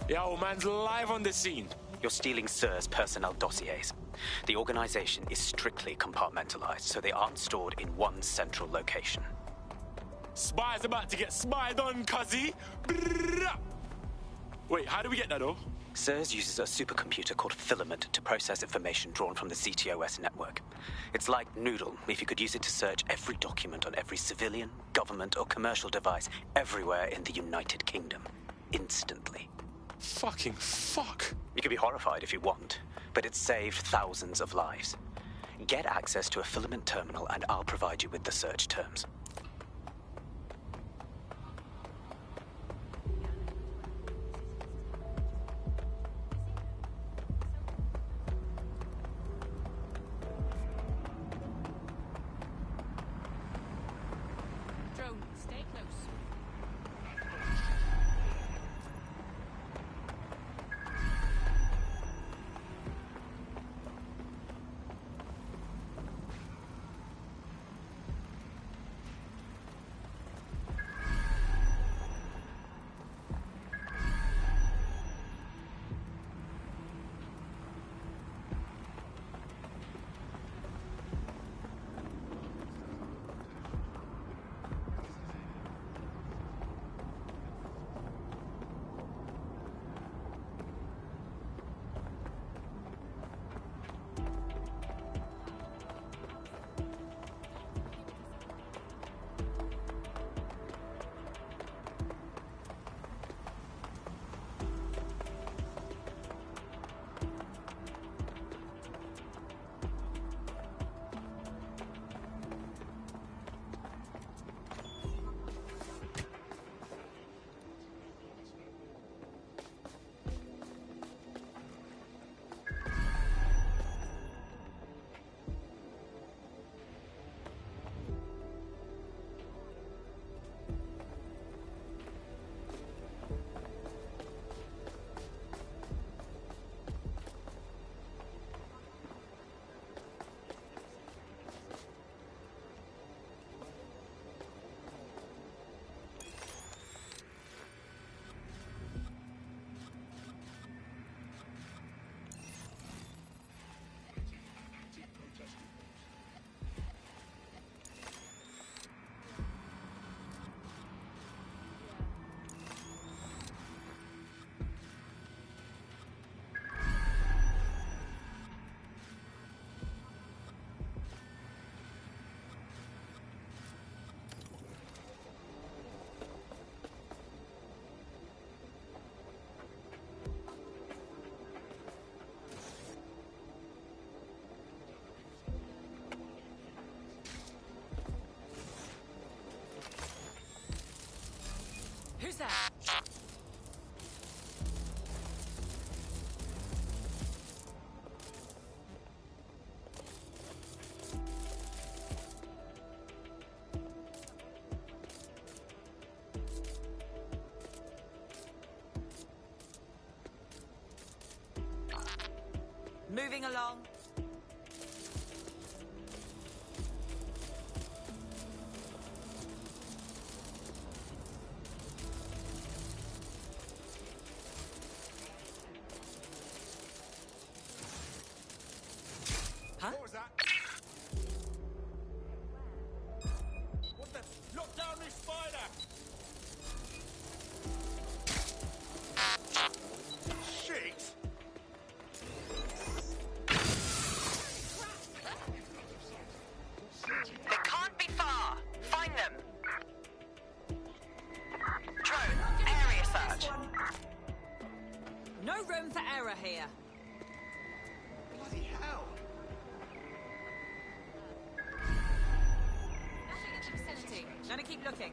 Yeah, old man's live on the scene. You're stealing SIR's personnel dossiers. The organization is strictly compartmentalized, so they aren't stored in one central location. Spy's about to get spied on, cuzzy. Brrrah. Wait, how do we get that, though? SIRS uses a supercomputer called Filament to process information drawn from the CTOS network. It's like Noodle if you could use it to search every document on every civilian, government, or commercial device everywhere in the United Kingdom. Instantly. Fucking fuck. You can be horrified if you want, but it's saved thousands of lives. Get access to a Filament terminal and I'll provide you with the search terms. Drone, stay close. Who's that? Moving along. Huh? What was that? What the? Lock down this spider! Shit! They can't be far. Find them. Drone, area search. No room for error here. Bloody hell! Nothing in the vicinity. Gonna keep looking.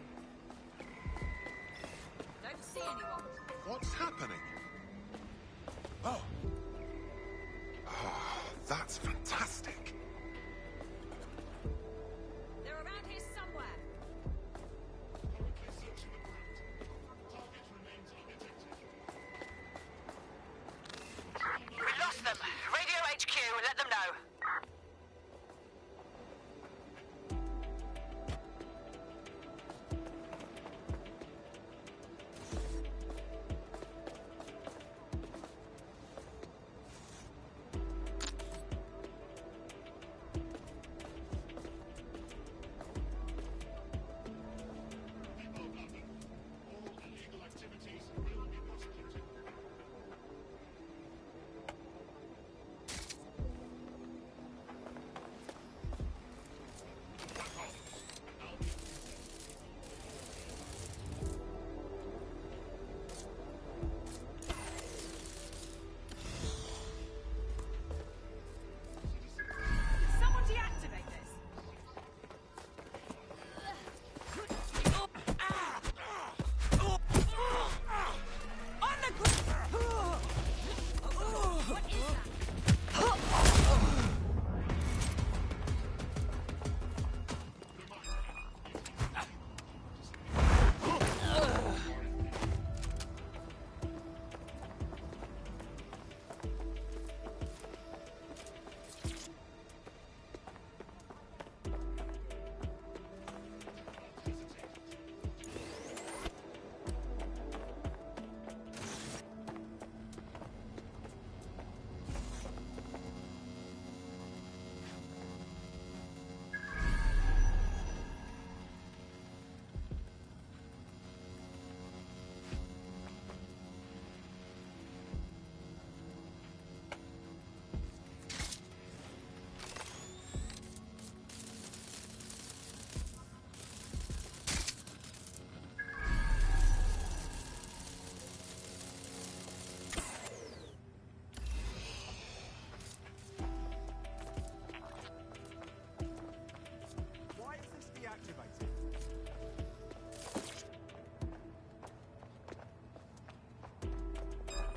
Don't see anyone. What's happening? Oh. Ah, that's fantastic. They're around here somewhere. We lost them. Radio HQ, let them know.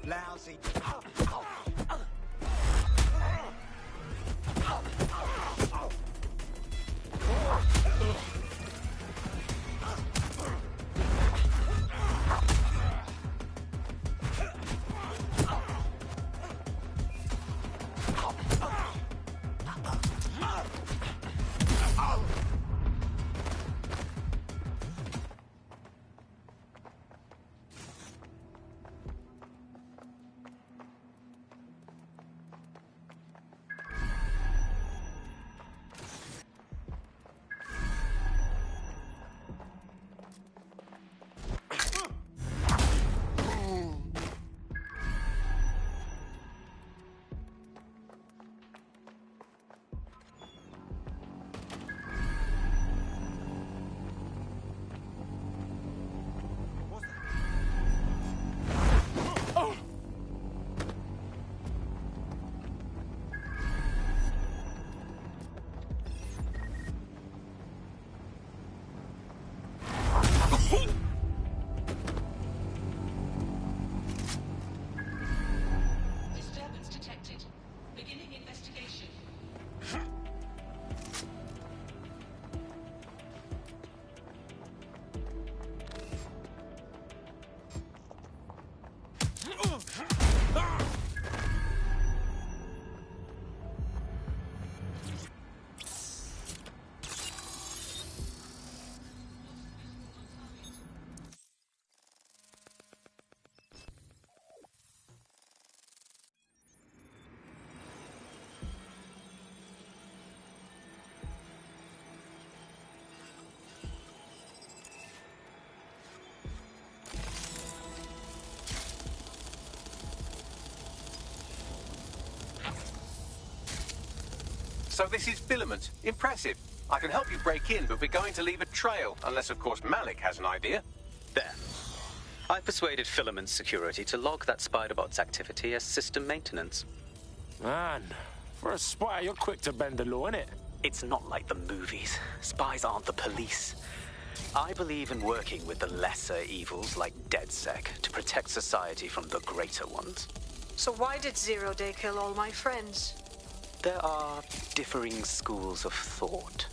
Lousy. Disturbance detected. Beginning investigation. So this is Filament. Impressive. I can help you break in, but we're going to leave a trail, unless, of course, Malik has an idea. There. I persuaded Filament Security to log that Spiderbot's activity as system maintenance. Man, for a spy, you're quick to bend the law, innit? It's not like the movies. Spies aren't the police. I believe in working with the lesser evils like DedSec to protect society from the greater ones. So why did Zero Day kill all my friends? There are differing schools of thought.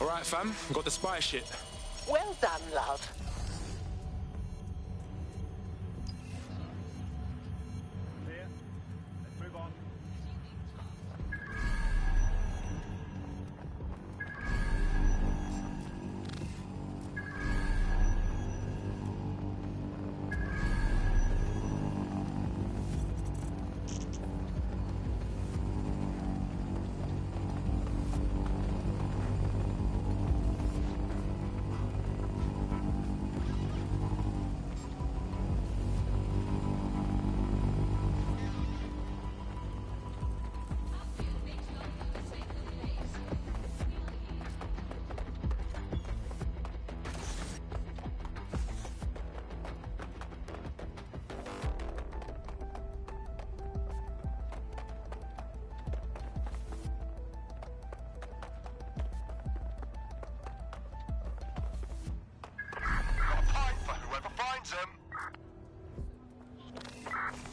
All right, fam. Got the spy shit. Well done, love.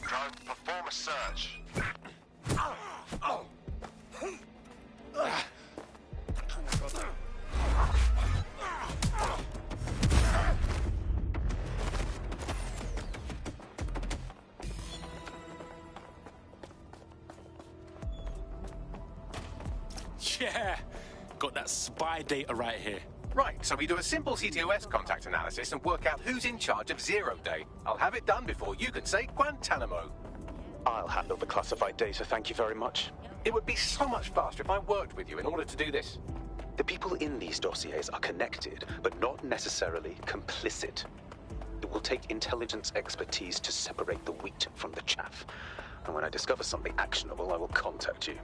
Drone, perform a search. Yeah. Got that spy data right here. Right, so we do a simple CTOS contact analysis and work out who's in charge of Zero Day. I'll have it done before you can say Guantanamo. I'll handle the classified data, thank you very much. It would be so much faster if I worked with you in order to do this. The people in these dossiers are connected, but not necessarily complicit. It will take intelligence expertise to separate the wheat from the chaff. And when I discover something actionable, I will contact you.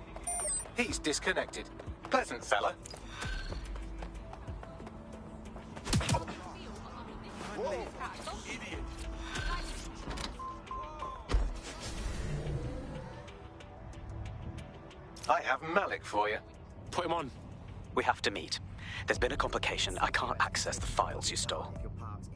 He's disconnected. Pleasant fella. I have Malik for you. Put him on. We have to meet. There's been a complication. I can't access the files you stole.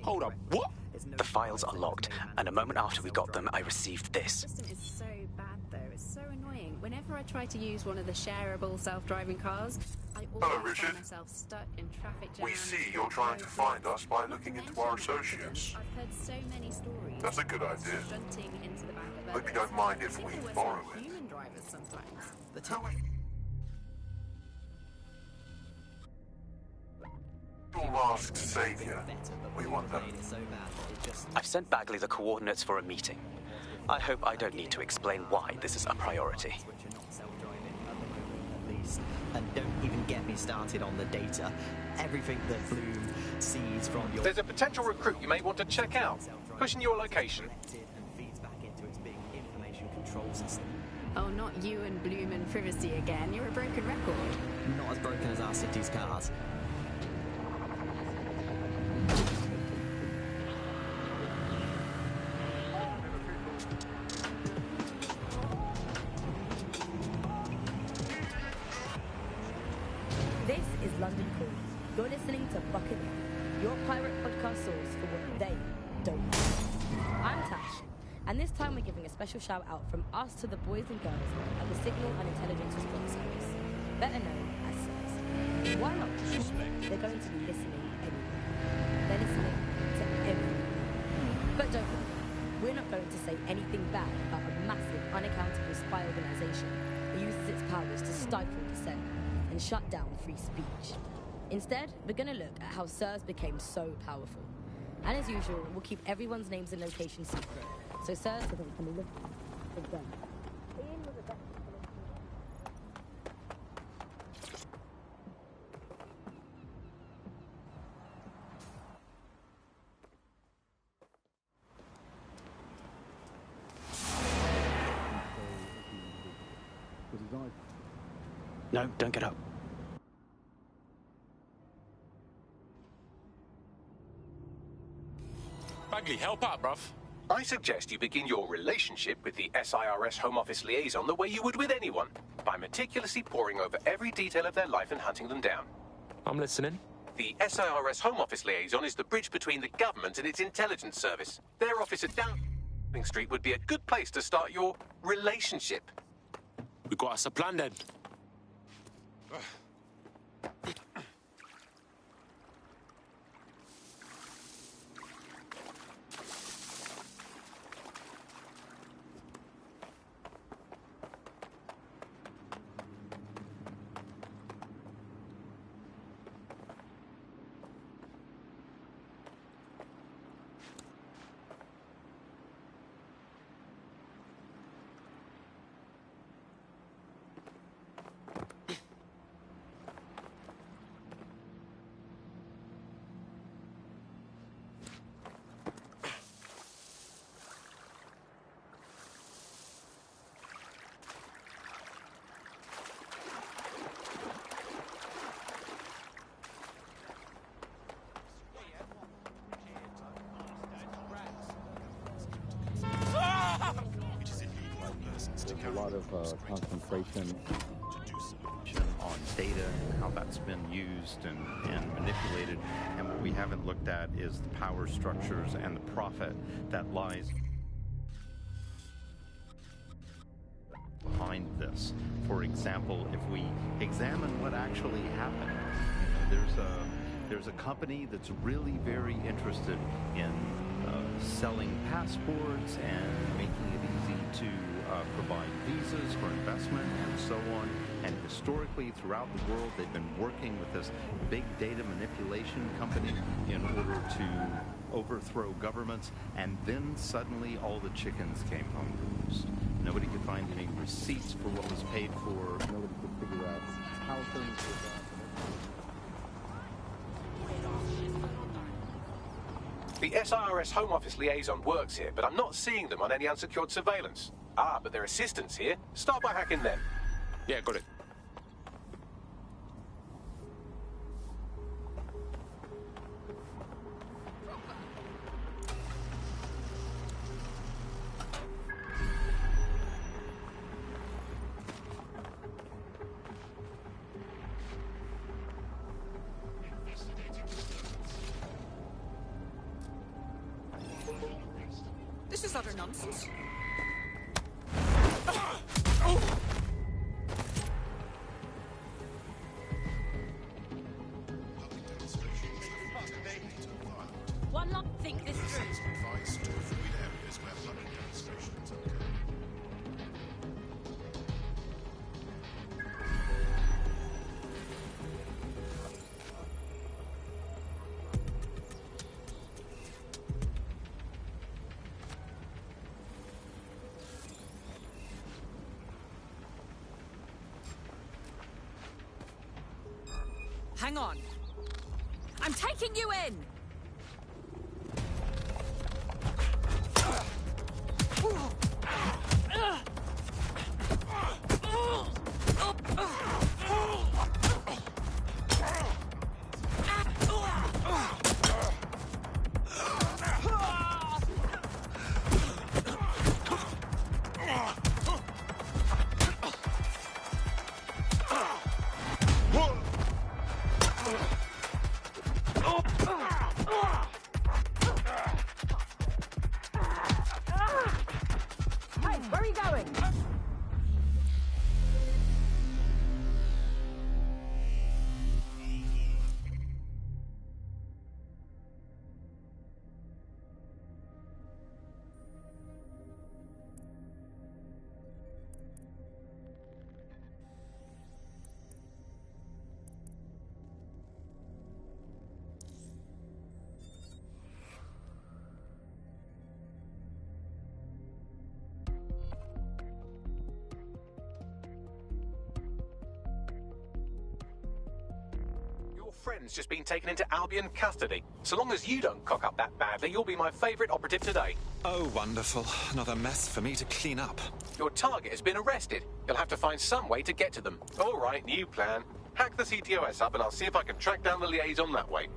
Hold up. What? The files are locked, and a moment after we got them, I received this. The system is so bad, though. It's so annoying. Whenever I try to use one of the shareable self-driving cars, I always Hello, Richard. find myself stuck in traffic jams. We see you're trying to find us by looking into our associates. I've heard so many stories. That's a good idea. Stunting into the back of Hope you others. don't mind if I think we there were borrow some it. human drivers sometimes. Your masked savior. We wonder. I've sent Bagley the coordinates for a meeting. I hope I don't need to explain why this is a priority. And don't even get me started on the data. Everything that Bloom sees from your... There's a potential recruit you may want to check out. Pushing your location. And feeds back into its big information control system. Oh, not you and Bloom and privacy again. You're a broken record. Not as broken as our city's cars. This is London Calling. You're listening to Buccaneer, your pirate podcast source for what they don't know. I'm Tash, and this time we're giving a special shout out from us to the boys and girls at the Signal and Intelligence Response Service, better known as SIRS. Why not? They're going to be listening anyway. They're listening to everything. But don't worry, we're not going to say anything bad about a massive, unaccountable spy organization that uses its powers to stifle dissent and shut down free speech. Instead, we're going to look at how SIRS became so powerful. And as usual, we'll keep everyone's names and locations secret, so SIRS doesn't come and look at them. Ian was a best No, don't get up. Bagley, help out, bruv. I suggest you begin your relationship with the SIRS Home Office liaison the way you would with anyone, by meticulously poring over every detail of their life and hunting them down. I'm listening. The SIRS Home Office liaison is the bridge between the government and its intelligence service. Their office at Downing Street would be a good place to start your relationship. We got us a plan then. a lot of concentration on data and how that's been used and manipulated. And what we haven't looked at is the power structures and the profit that lies behind this. For example, if we examine what actually happened, there's a company that's really very interested in selling passports and making it easy to provide visas for investment and so on. And historically, throughout the world, they've been working with this big data manipulation company in order to overthrow governments. And then suddenly all the chickens came home to roost. Nobody could find any receipts for what was paid for. Nobody could figure out how things were done. The SIRS Home Office liaison works here, but I'm not seeing them on any unsecured surveillance. Ah, but their assistants here. Start by hacking them. Yeah, got it. This is utter nonsense. One lump, think this through. Hang on. I'm taking you in! Hey, where are you going? Your friend's just been taken into Albion custody. So long as you don't cock up that badly, you'll be my favourite operative today. Oh, wonderful. Another mess for me to clean up. Your target has been arrested. You'll have to find some way to get to them. All right, new plan. Hack the CTOS up and I'll see if I can track down the liaison that way.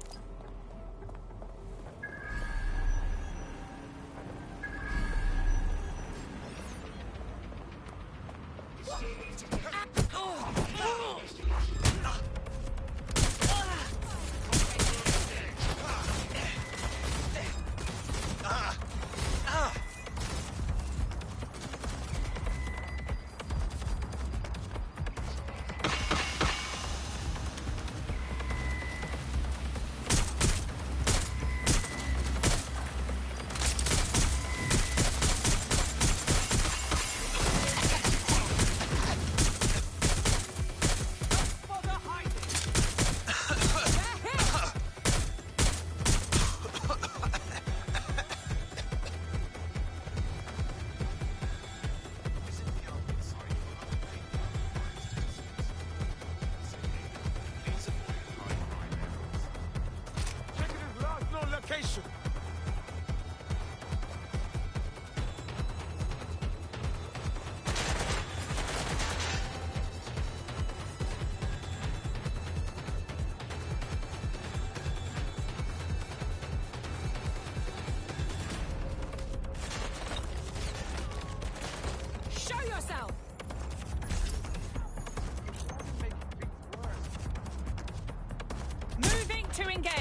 to engage.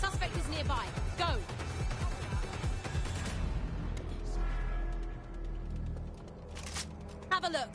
Suspect is nearby. Go! Have a look.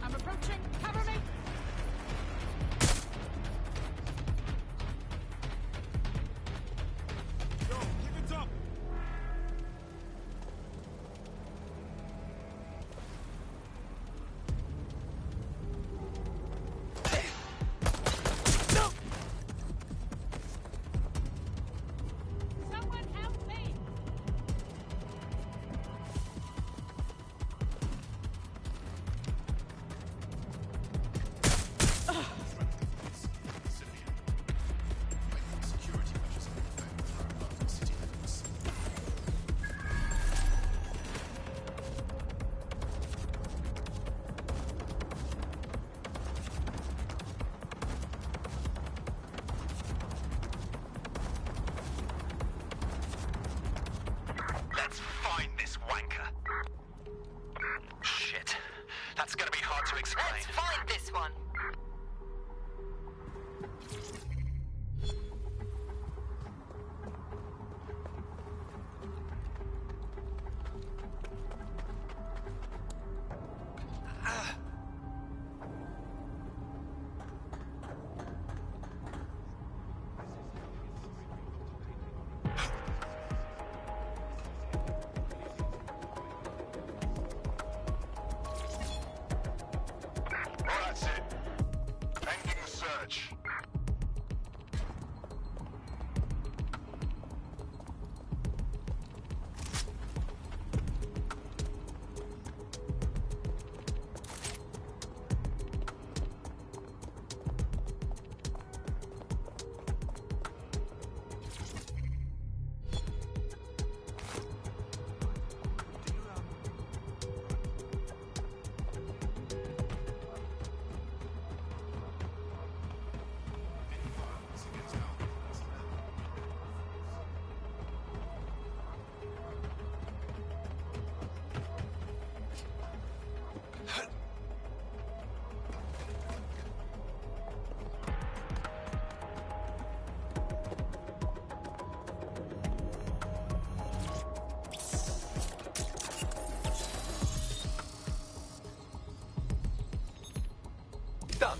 I'm approaching. Cover me. Yo, keep it up. Someone help me. Let's find this wanker. Shit. That's gonna be hard to explain. Let's find this one. That's it. Ending the search. Done.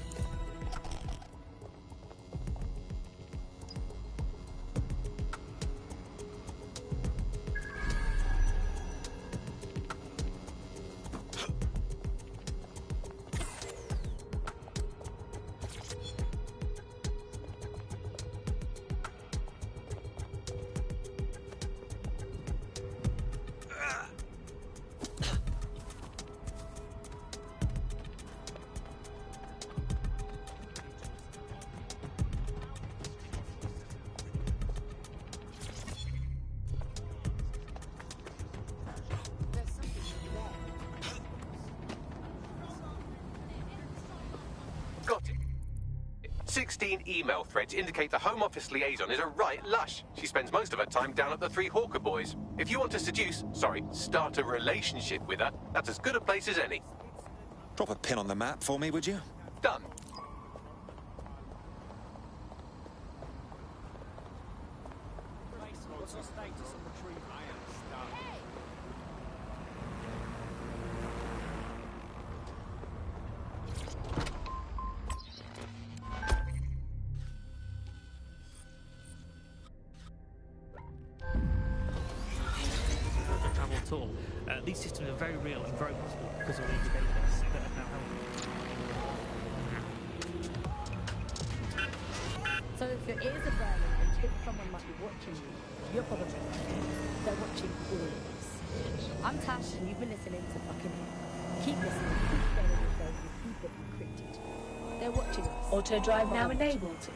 Got it. 16 email threads indicate the Home Office liaison is a right lush. She spends most of her time down at the Three Hawker Boys. If you want to start a relationship with her, that's as good a place as any. Drop a pin on the map for me, would you? Done. the status on the tree? I am stuck. Hey! Travel at all. These systems are very real and very possible because of all the database that have now helped. So if your ears are burning and you think someone might be watching you, you're probably right. They're watching all of us. I'm Tash and you've been listening to Buckingham. Keep listening, keep going with those who keep it encrypted. They're watching us. Auto drive now enabled.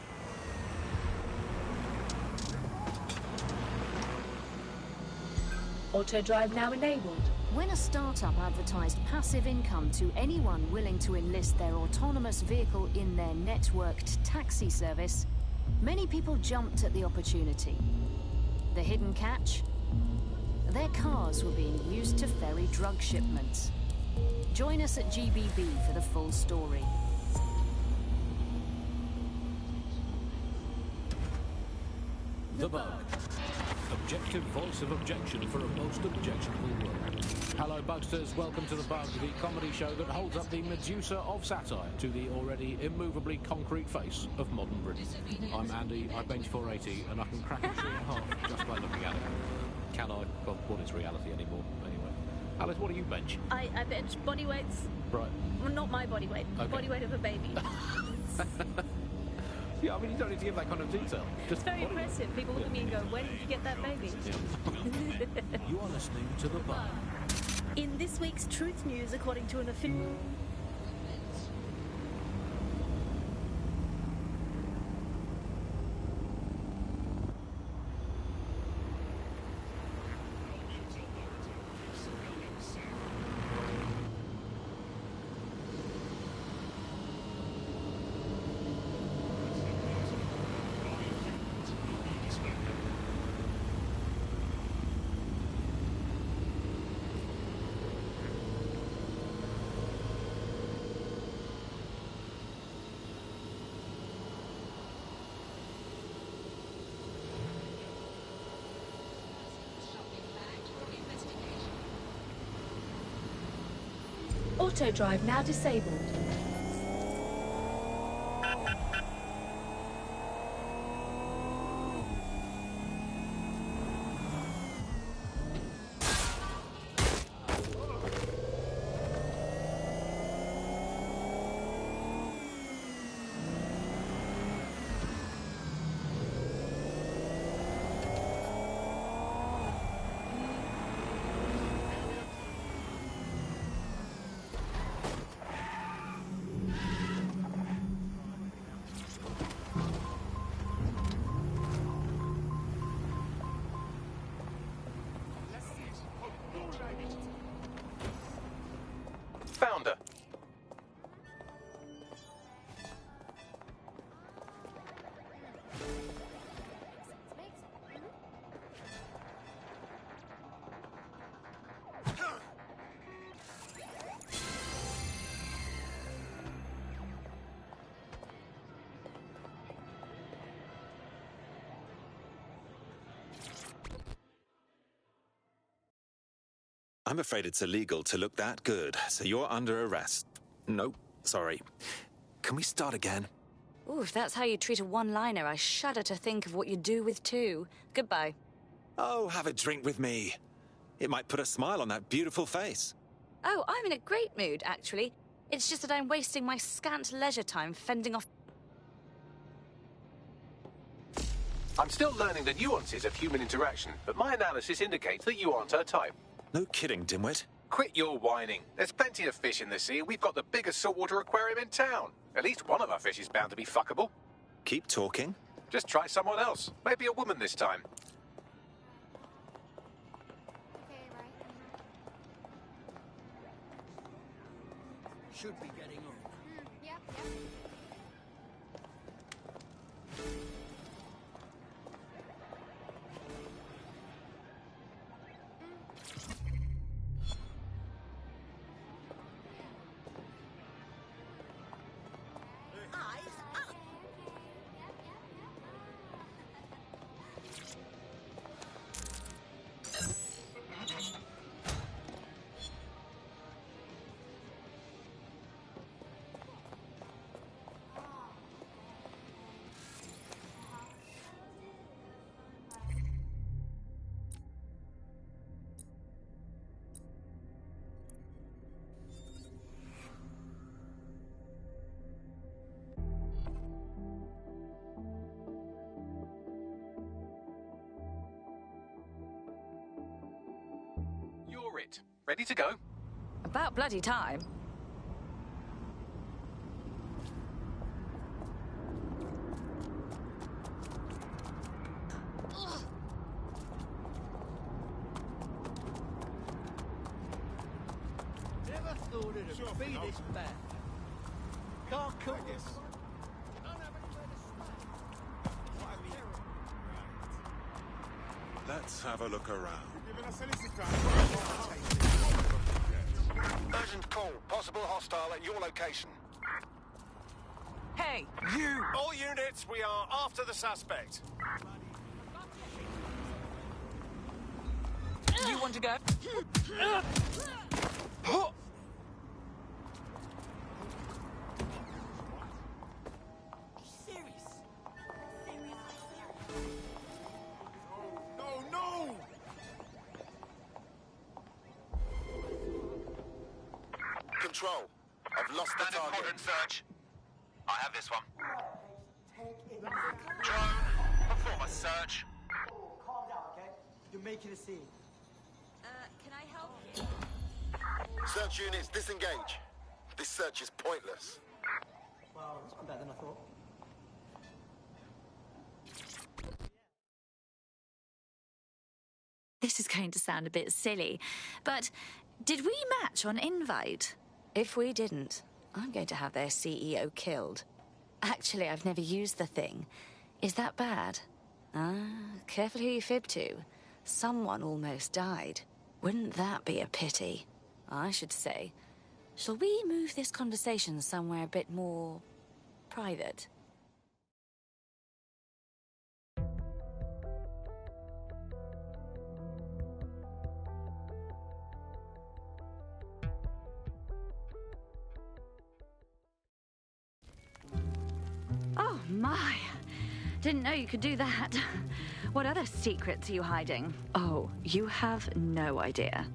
Auto drive now enabled. When a startup advertised passive income to anyone willing to enlist their autonomous vehicle in their networked taxi service, many people jumped at the opportunity. The hidden catch? Their cars were being used to ferry drug shipments. Join us at GBB for the full story. The Bug. Objective voice of objection for a most objectionable world. Hello, Bugsters. Welcome to The Bug, the comedy show that holds up the Medusa of satire to the already immovably concrete face of modern Britain. I'm Andy, I bench 480, and I can crack a tree in half just by looking at it. Can I? God, what is reality anymore, anyway? Alice, what do you bench? I bench body weights. Right. Well, not my body weight. Okay. Body weight of a baby. Yeah, I mean, you don't need to give that kind of detail. It's very impressive. People look at me and go, where did you get that baby? You are listening to The Bug. In this week's Truth News, according to an official... Auto drive now disabled. Founder. I'm afraid it's illegal to look that good, so you're under arrest. Nope, sorry. Can we start again? Ooh, if that's how you treat a one-liner, I shudder to think of what you do with two. Goodbye. Oh, have a drink with me. It might put a smile on that beautiful face. Oh, I'm in a great mood, actually. It's just that I'm wasting my scant leisure time fending off... I'm still learning the nuances of human interaction, but my analysis indicates that you aren't her type. No kidding, dimwit. Quit your whining. There's plenty of fish in the sea, and we've got the biggest saltwater aquarium in town. At least one of our fish is bound to be fuckable. Keep talking. Just try someone else. Maybe a woman this time. Should be getting on. Yep. it. Ready to go? About bloody time. Never thought it'd be this bad. Can't cook this. Let's have a look around. Urgent call. Possible hostile at your location. Hey! You! All units, we are after the suspect. You want to go? No! Control. I've lost the target. Modern search. I have this one. Drone, perform a search. Calm down, okay? You're making a scene. Can I help? Search units, disengage. This search is pointless. Well, it's better than I thought. This is going to sound a bit silly, but did we match on invite? If we didn't, I'm going to have their CEO killed. Actually, I've never used the thing. Is that bad? Careful who you fib to. Someone almost died. Wouldn't that be a pity? I should say. Shall we move this conversation somewhere a bit more private? Oh, my. Didn't know you could do that. What other secrets are you hiding? Oh, you have no idea.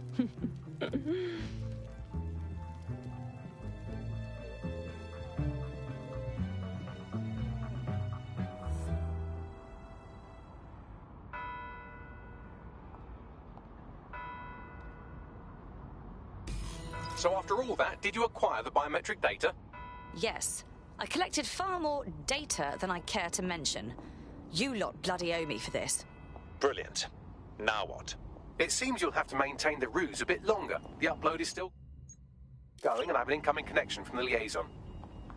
So after all that, did you acquire the biometric data? Yes. I collected far more data than I care to mention. You lot bloody owe me for this. Brilliant. Now what? It seems you'll have to maintain the ruse a bit longer. The upload is still going and I have an incoming connection from the liaison.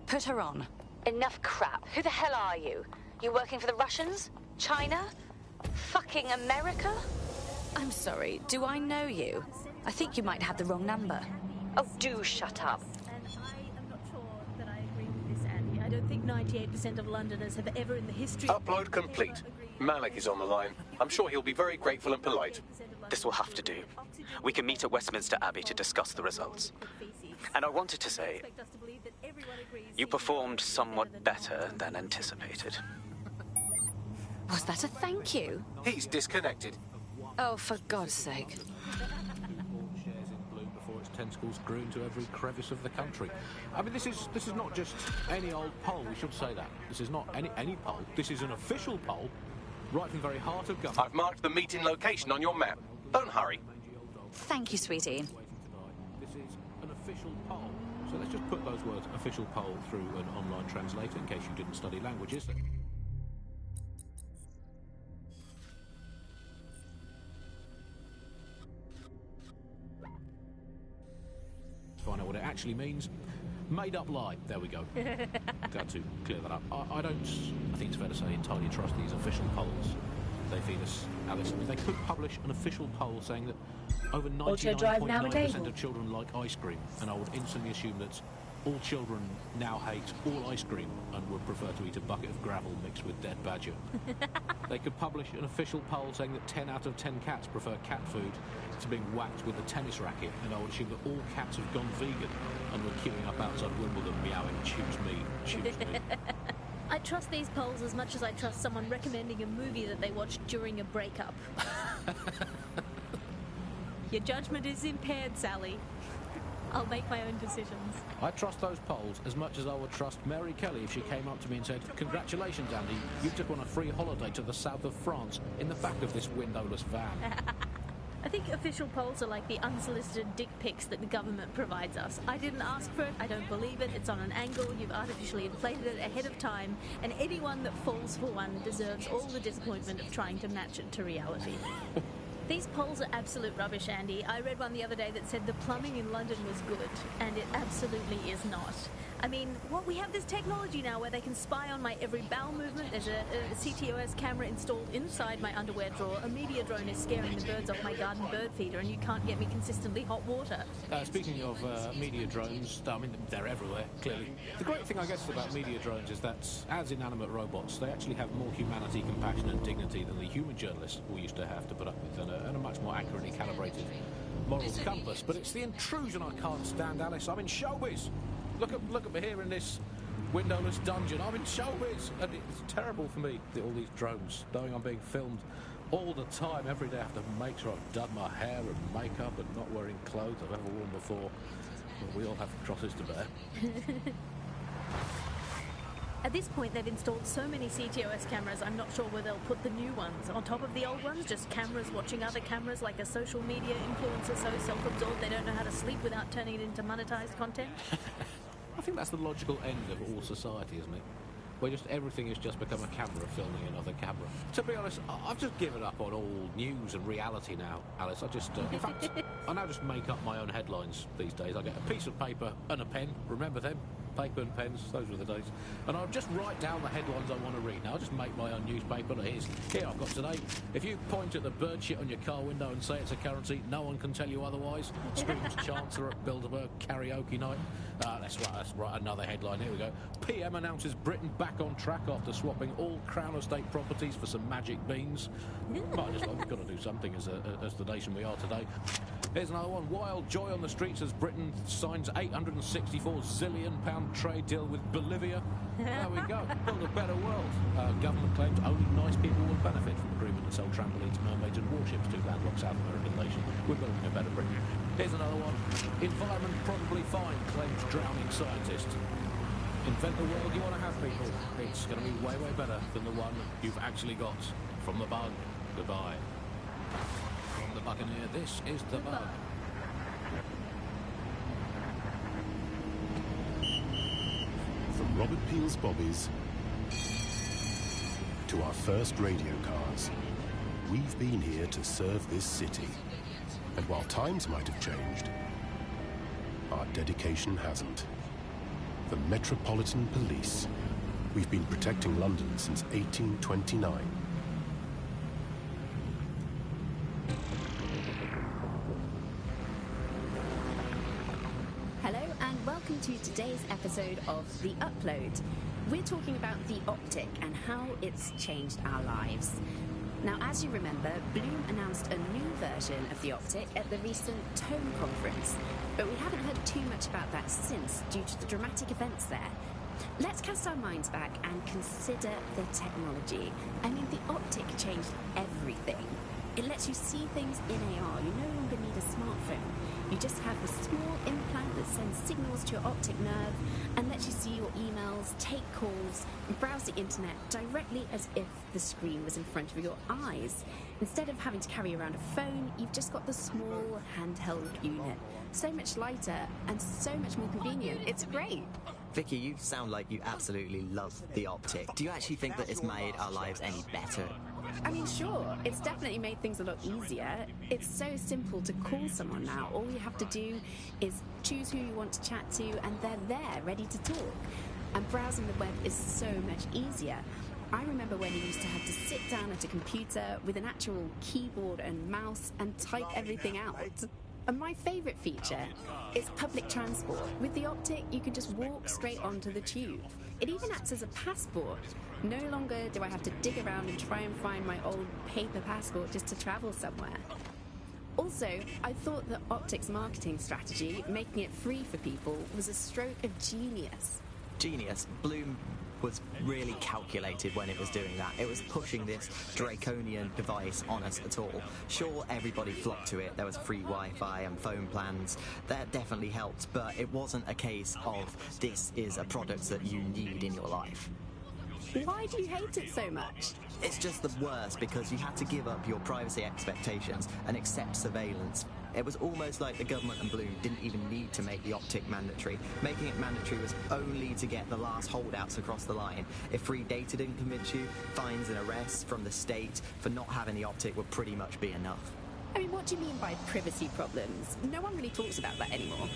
Put her on. Enough crap. Who the hell are you? You working for the Russians? China? Fucking America? I'm sorry, do I know you? I think you might have the wrong number. Oh, do shut up. I don't think 98% of Londoners have ever in the history... Upload complete. Malik is on the line. I'm sure he'll be very grateful and polite. This will have to do. We can meet at Westminster Abbey to discuss the results. And I wanted to say, you performed somewhat better than anticipated. Was that a thank you? He's disconnected. Oh, for God's sake. Tentacles grew into every crevice of the country. I mean, this is not just any old poll. We should say that. This is not any poll. This is an official poll, right from the very heart of government. I've marked the meeting location on your map. Don't hurry. Thank you, sweetie. This is an official poll. So let's just put those words, official poll, through an online translator in case you didn't study languages. Find out what it actually means. Made up lie. There we go. Glad to clear that up. I think it's fair to say, entirely trust these official polls. They feed us, Alice. I mean, they could publish an official poll saying that over 99.9% of children like ice cream, and I would instantly assume that all children now hate all ice cream and would prefer to eat a bucket of gravel mixed with dead badger. They could publish an official poll saying that 10 out of 10 cats prefer cat food to being whacked with a tennis racket, and I would assume that all cats have gone vegan and were queuing up outside Wimbledon meowing, choose me, choose me. I trust these polls as much as I trust someone recommending a movie that they watched during a breakup. Your judgment is impaired, Sally. I'll make my own decisions. I trust those polls as much as I would trust Mary Kelly if she came up to me and said, "Congratulations, Andy, you took on a free holiday to the south of France in the back of this windowless van." I think official polls are like the unsolicited dick pics that the government provides us. I didn't ask for it, I don't believe it, it's on an angle, you've artificially inflated it ahead of time, and anyone that falls for one deserves all the disappointment of trying to match it to reality. These polls are absolute rubbish, Andy. I read one the other day that said the plumbing in London was good, and it absolutely is not. I mean, we have this technology now where they can spy on my every bowel movement. There's a CTOS camera installed inside my underwear drawer. A media drone is scaring the birds off my garden bird feeder, and you can't get me consistently hot water. Speaking of media drones, I mean, they're everywhere, clearly. The great thing, I guess, about media drones is that, as inanimate robots, they actually have more humanity, compassion and dignity than the human journalists we used to have to put up with, and a much more accurately calibrated moral compass. But it's the intrusion I can't stand, Alice. I'm in showbiz. Look at me here in this windowless dungeon. I'm in showbiz, and it's terrible for me, all these drones, knowing I'm being filmed all the time. Every day I have to make sure I've done my hair and makeup and not wearing clothes I've ever worn before. But we all have crosses to bear. At this point, they've installed so many CTOS cameras, I'm not sure where they'll put the new ones. On top of the old ones, just cameras watching other cameras, like a social media influencer so self-absorbed they don't know how to sleep without turning it into monetized content. I think that's the logical end of all society, isn't it? Where just everything has just become a camera filming another camera. To be honest, I've just given up on all news and reality now, Alice. I just, in fact, I now just make up my own headlines these days. I get a piece of paper and a pen. Remember them? Paper and pens, those were the days. And I'll just write down the headlines I want to read. Now, I'll just make my own newspaper. Here I've got today. If you point at the bird shit on your car window and say it's a currency, no one can tell you otherwise. Screams Chancellor at Bilderberg karaoke night. Let's write another headline. Here we go. PM announces Britain back on track after swapping all Crown Estate properties for some magic beans. But we've got to do something as the nation we are today. Here's another one. Wild joy on the streets as Britain signs £864 zillion trade deal with Bolivia. There we go. Build a better world. Government claims only nice people will benefit from agreement to sell trampolines, mermaids and warships to landlocked South American nation. We're building a better Britain. Here's another one. Environment probably fine, claims drowning scientist. Invent the world you want to have, people. It's going to be way, way better than the one you've actually got. From the bug, goodbye. From the Buccaneer, this is the bug. From Robert Peel's Bobbies to our first radio cars, we've been here to serve this city. And while times might have changed, our dedication hasn't. The Metropolitan Police. We've been protecting London since 1829. Hello and welcome to today's episode of The Upload. We're talking about the Optic and how it's changed our lives. Now, as you remember, Bloom announced a new version of the Optic at the recent Tone conference, but we haven't heard too much about that since due to the dramatic events there. Let's cast our minds back and consider the technology. I mean, the Optic changed everything. It lets you see things in AR. You no longer need a smartphone. You just have a small implant that sends signals to your optic nerve and lets you see your emails, take calls, and browse the internet directly as if the screen was in front of your eyes. Instead of having to carry around a phone, you've just got the small handheld unit. So much lighter and so much more convenient. It's great. Vicky, you sound like you absolutely love the Optic. Do you actually think that it's made our lives any better? I mean, sure, it's definitely made things a lot easier. It's so simple to call someone now. All you have to do is choose who you want to chat to, and they're there, ready to talk. And browsing the web is so much easier. I remember when you used to have to sit down at a computer with an actual keyboard and mouse and type everything out. And my favourite feature is public transport. With the Optic, you can just walk straight onto the tube. It even acts as a passport. No longer do I have to dig around and try and find my old paper passport just to travel somewhere. Also, I thought that Optic's marketing strategy, making it free for people, was a stroke of genius. Genius. Bloom was really calculated when it was doing that. It was pushing this draconian device on us at all. Sure, everybody flocked to it. There was free Wi-Fi and phone plans. That definitely helped, but it wasn't a case of this is a product that you need in your life. Why do you hate it so much? It's just the worst because you had to give up your privacy expectations and accept surveillance. It was almost like the government and Bloom didn't even need to make the optic mandatory. Making it mandatory was only to get the last holdouts across the line. If free data didn't convince you, fines and arrests from the state for not having the optic would pretty much be enough. I mean, what do you mean by privacy problems? No one really talks about that anymore.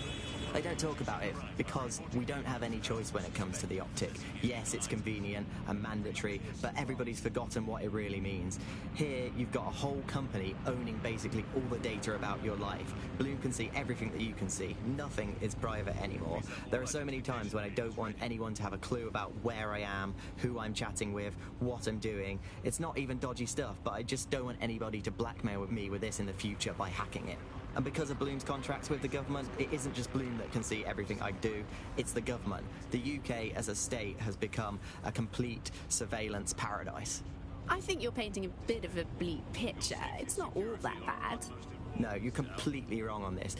They don't talk about it because we don't have any choice when it comes to the optic. Yes, it's convenient and mandatory, but everybody's forgotten what it really means. Here, you've got a whole company owning basically all the data about your life. Bloom can see everything that you can see. Nothing is private anymore. There are so many times when I don't want anyone to have a clue about where I am, who I'm chatting with, what I'm doing. It's not even dodgy stuff, but I just don't want anybody to blackmail me with this in the future by hacking it. And because of Bloom's contracts with the government, it isn't just Bloom that can see everything I do, it's the government. The UK as a state has become a complete surveillance paradise. I think you're painting a bit of a bleak picture. It's not all that bad. No, you're completely wrong on this.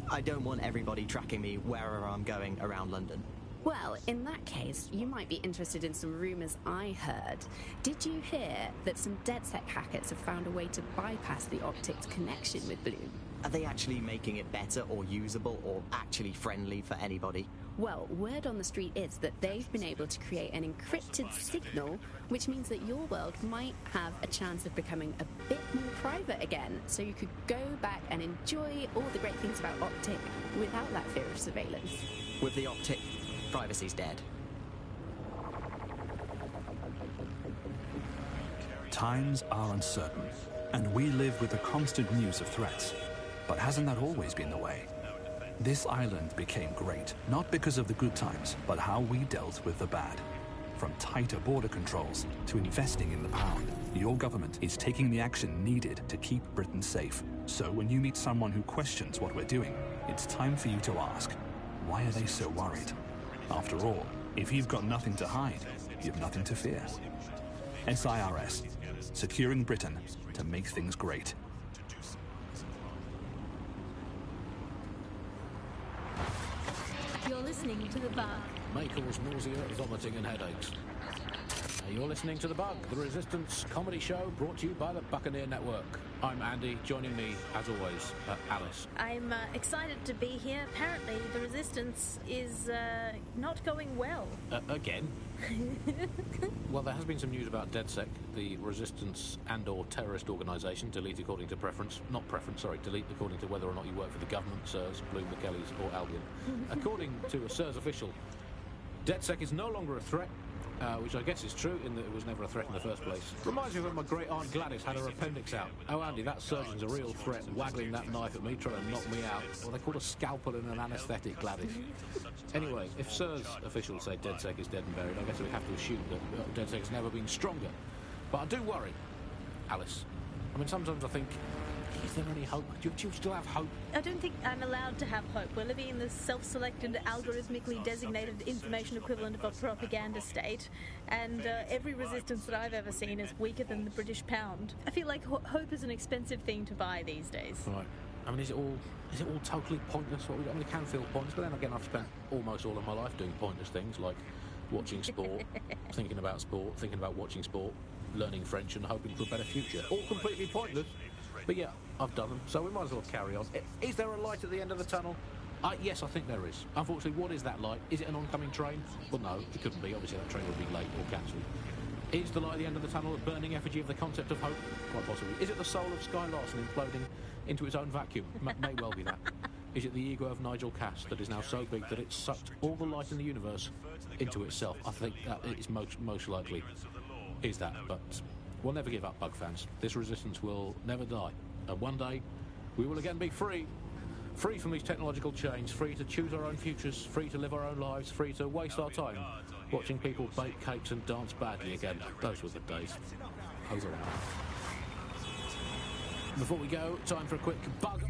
I don't want everybody tracking me wherever I'm going around London. Well, in that case, you might be interested in some rumours I heard. Did you hear that some DedSec hackers have found a way to bypass the optic's connection with Bloom? Are they actually making it better or usable or actually friendly for anybody? Well, word on the street is that they've been able to create an encrypted signal, which means that your world might have a chance of becoming a bit more private again, so you could go back and enjoy all the great things about Optic without that fear of surveillance. With the Optic, privacy's dead. Times are uncertain, and we live with the constant news of threats. But hasn't that always been the way? This island became great, not because of the good times, but how we dealt with the bad. From tighter border controls to investing in the pound, your government is taking the action needed to keep Britain safe. So when you meet someone who questions what we're doing, it's time for you to ask, why are they so worried? After all, if you've got nothing to hide, you've nothing to fear. SIRS, securing Britain to make things great. You're listening to The Bug. May cause nausea, vomiting and headaches. You're listening to The Bug, the Resistance comedy show brought to you by the Buccaneer Network. I'm Andy, joining me, as always, Alice. I'm excited to be here. Apparently, the Resistance is not going well. Again? Well, there has been some news about DedSec, the Resistance and/or terrorist organisation, delete according to preference. Not preference, sorry, delete according to whether or not you work for the government, SIRS, Bloom, the Kellys or Albion. According to a SIRS official, DedSec is no longer a threat, which I guess is true in that it was never a threat in the first place. Reminds me of when my great-aunt Gladys had her appendix out. Oh, Andy, that surgeon's a real threat, waggling that knife at me, trying to knock me out. Well, they called a scalpel and an anaesthetic, Gladys. Anyway, if SIRS officials say DedSec is dead and buried, I guess we have to assume that DedSec has never been stronger. But I do worry, Alice. I mean, sometimes I think, is there any hope? Do you still have hope? I don't think I'm allowed to have hope. We're living in this self-selected, algorithmically designated information equivalent of a propaganda state, and every resistance that I've ever seen is weaker than the British pound. I feel like hope is an expensive thing to buy these days. Right. I mean, is it all totally pointless? What we got? I mean, it can feel pointless, but then again, I've spent almost all of my life doing pointless things like watching sport, thinking about sport, thinking about watching sport, learning French, and hoping for a better future. All completely pointless. But yeah, I've done them, so we might as well carry on. Is there a light at the end of the tunnel? Yes, I think there is. Unfortunately, what is that light? Is it an oncoming train? Well, no, it couldn't be. Obviously, that train would be late or cancelled. Is the light at the end of the tunnel a burning effigy of the concept of hope? Quite possibly. Is it the soul of Sky Larson imploding into its own vacuum? May well be that. Is it the ego of Nigel Cass that is now so big that it's sucked all the light in the universe into itself? I think that is most likely is that, but we'll never give up, Bug fans. This resistance will never die. And one day, we will again be free. Free from these technological chains, free to choose our own futures, free to live our own lives, free to waste our time watching people bake cakes and dance badly again. Those were the days. Over out. Before we go, time for a quick bug.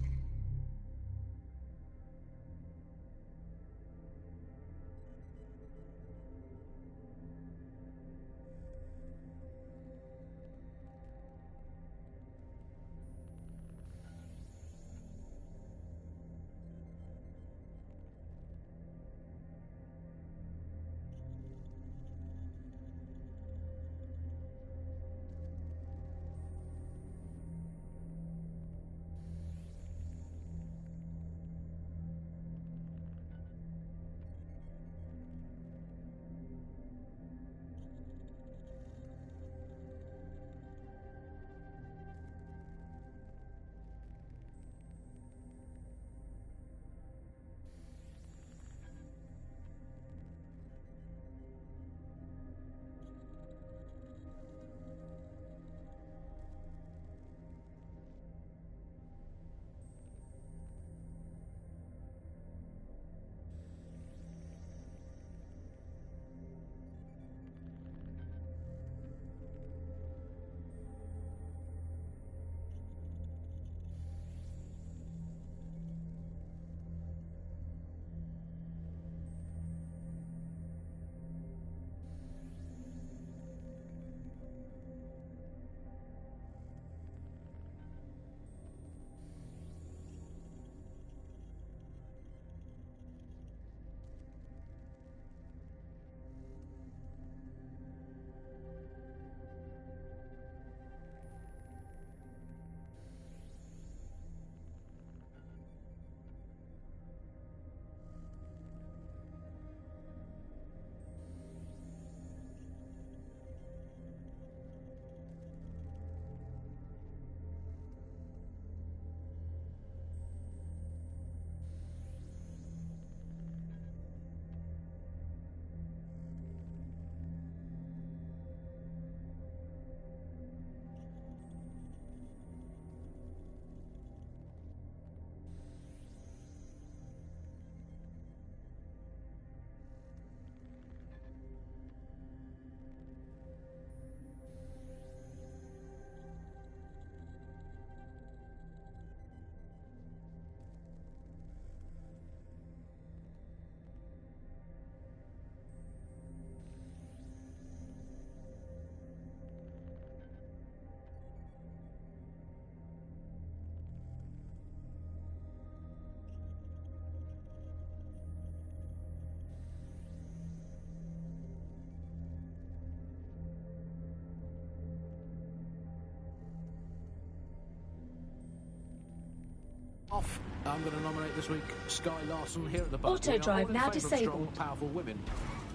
Off. I'm going to nominate this week Sky Larson here at the Bug. Auto drive now disabled. Strong, powerful women.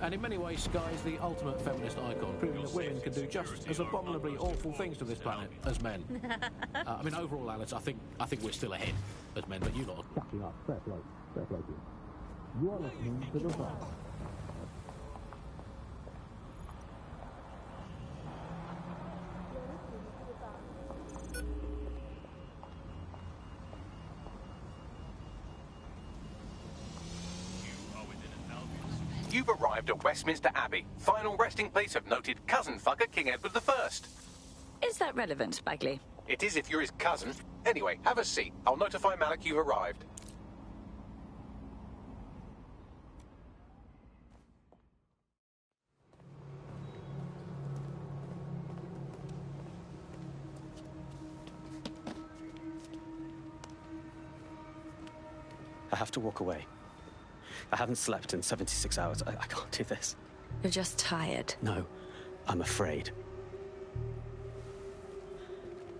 And in many ways, Sky is the ultimate feminist icon, proving that women can do just as abominably awful things to this planet as men. I mean, overall, Alice, I think we're still ahead as men, but you lot are catching up. Fair play to you. You are listening to The Bug. You've arrived at Westminster Abbey, final resting place of noted cousin fucker King Edward I. Is that relevant, Bagley? It is if you're his cousin. Anyway, have a seat. I'll notify Malik you've arrived. I have to walk away. I haven't slept in 76 hours. I can't do this. You're just tired. No, I'm afraid.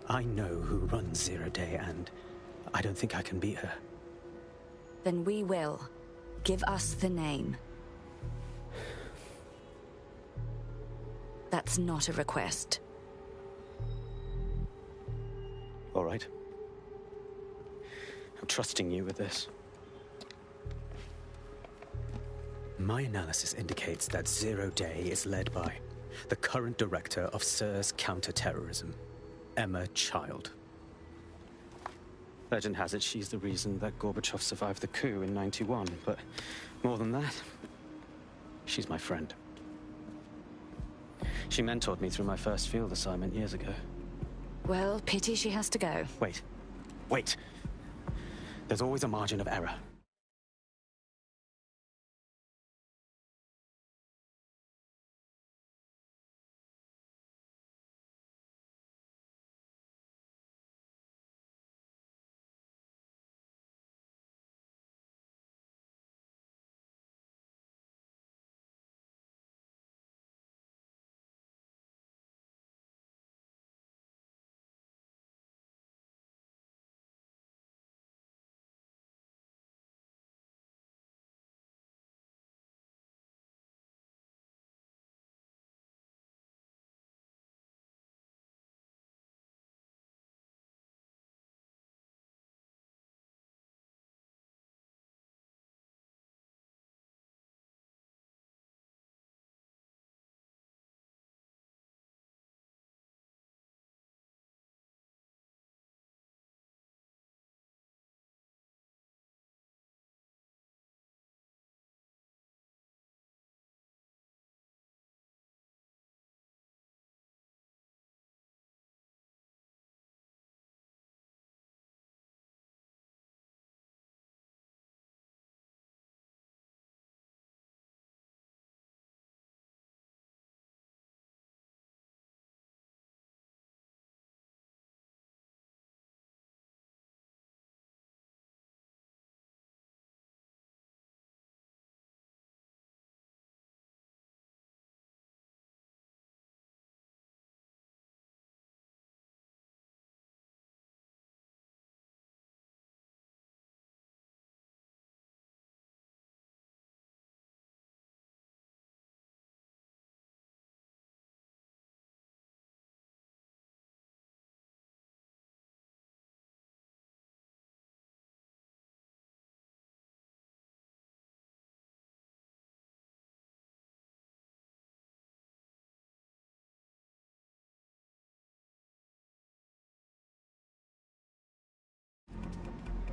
I know who runs Zero Day, and I don't think I can beat her. Then we will. Give us the name. That's not a request. All right. I'm trusting you with this. My analysis indicates that Zero Day is led by the current director of SIRS counter-terrorism, Emma Child. Legend has it she's the reason that Gorbachev survived the coup in '91, but more than that, she's my friend. She mentored me through my first field assignment years ago. Well, pity she has to go. Wait. There's always a margin of error.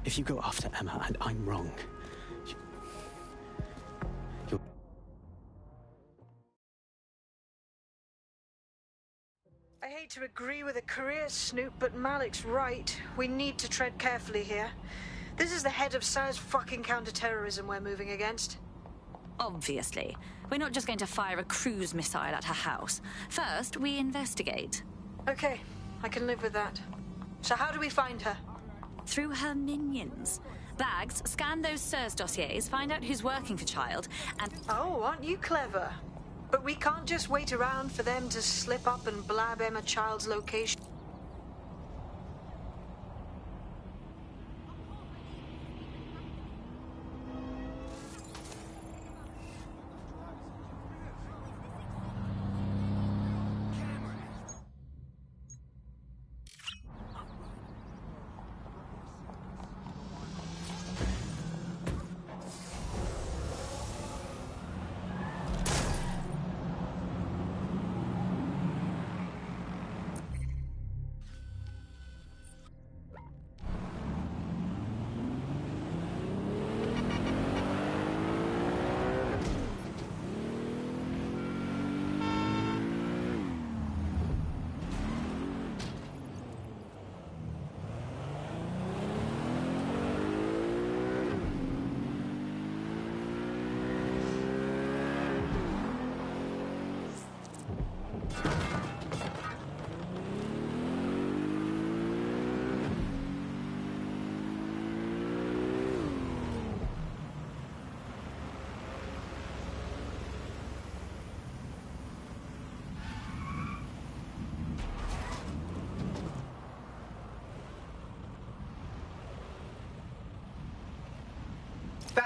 If you go after Emma and I'm wrong, you'll... I hate to agree with a career snoop, but Malik's right. We need to tread carefully here. This is the head of SIRS fucking counter-terrorism we're moving against. Obviously. We're not just going to fire a cruise missile at her house. First, we investigate. Okay, I can live with that. So how do we find her? Through her minions. Bags, scan those SIRS dossiers, find out who's working for Child, and... Oh, aren't you clever? But we can't just wait around for them to slip up and blab Emma Child's location.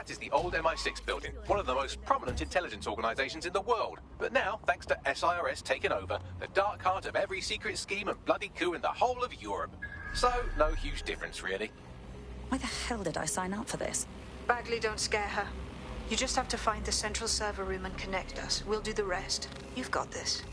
That is the old MI6 building, one of the most prominent intelligence organisations in the world. But now, thanks to SIRS taking over, the dark heart of every secret scheme and bloody coup in the whole of Europe. So, no huge difference, really. Why the hell did I sign up for this? Bagley, don't scare her. You just have to find the central server room and connect us. We'll do the rest. You've got this.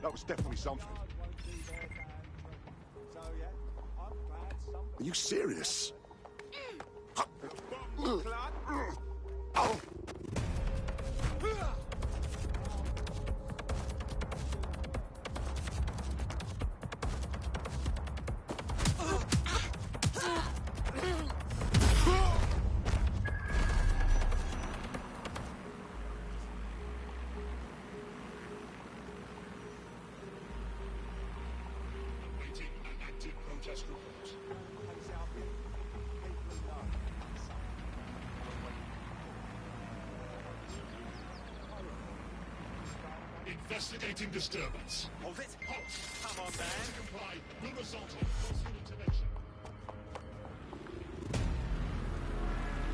That was definitely something. Are you serious? Oh. Investigating disturbance. Hold it. Halt. Come on, man. Comply. No assault. Forceful intervention.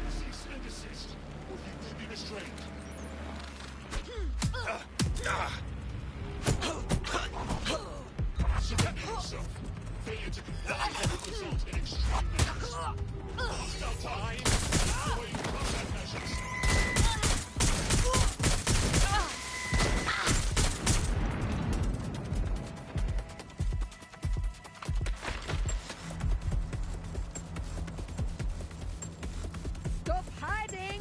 Cease and desist, or you will be restrained. Surrender yourself. Failure to comply will result in extreme measures. Hostile time. Deploying combat measures. Stop hiding!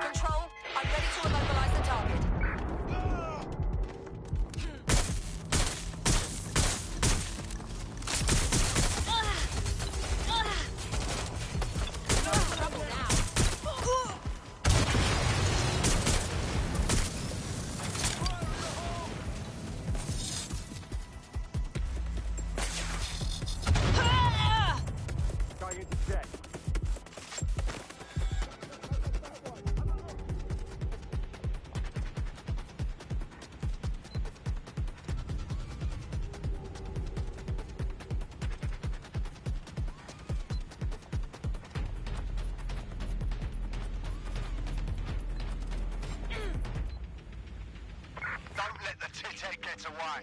Control, I'm ready to immobilize the target. No trouble now. Going into check. Don't let the tit-head get away.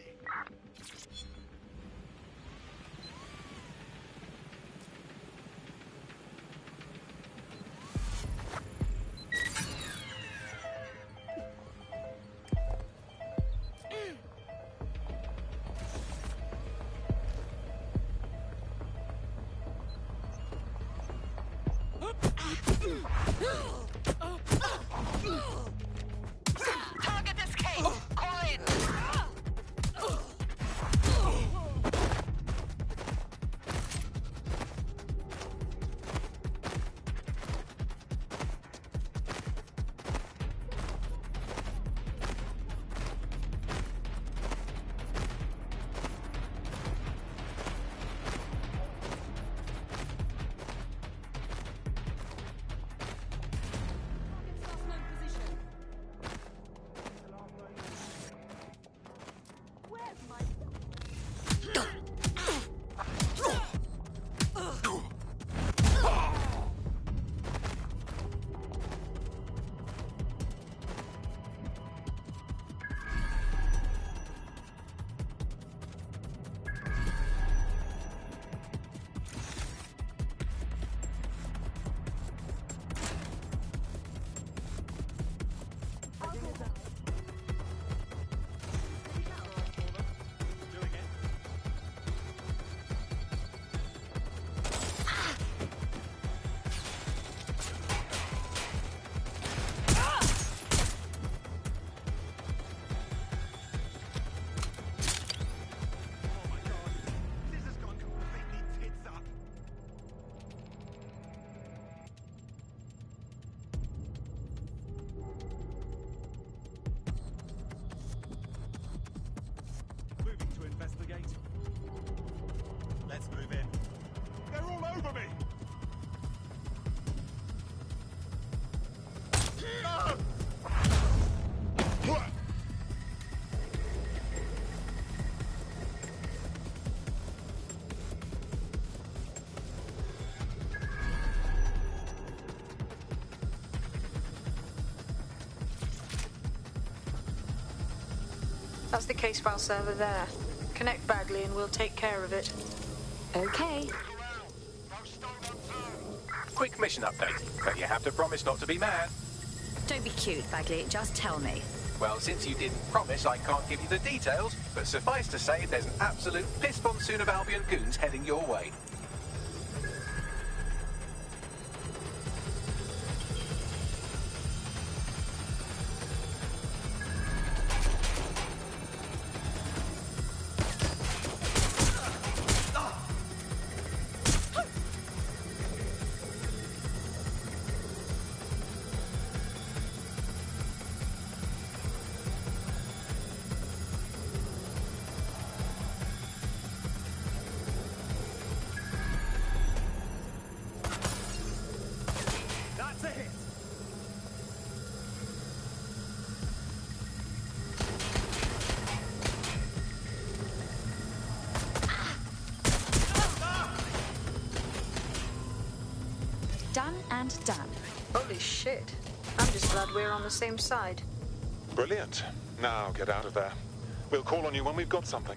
That's the case file server there. Connect Bagley and we'll take care of it. Okay. Quick mission update, but you have to promise not to be mad. Don't be cute, Bagley. Just tell me. Well, since you didn't promise, I can't give you the details, but suffice to say there's an absolute piss monsoon of Albion goons heading your way. That's a hit. Done and done. Holy shit. I'm just glad we're on the same side. Brilliant. Now get out of there. We'll call on you when we've got something.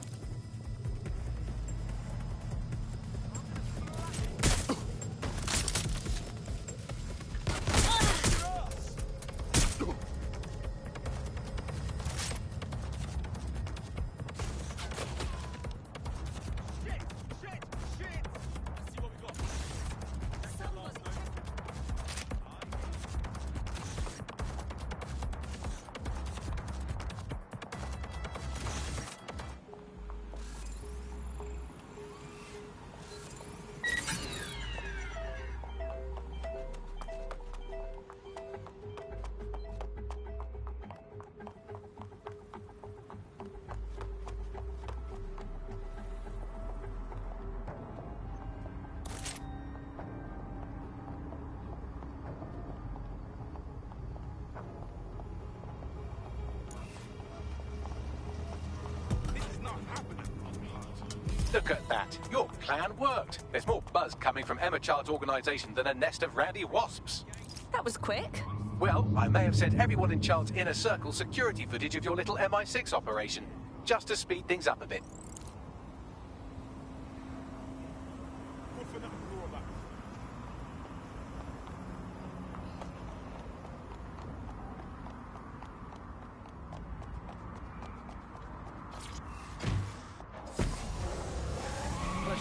Look at that. Your plan worked. There's more buzz coming from Emma Child's organisation than a nest of rowdy wasps. That was quick. Well, I may have sent everyone in Child's inner circle security footage of your little MI6 operation, just to speed things up a bit.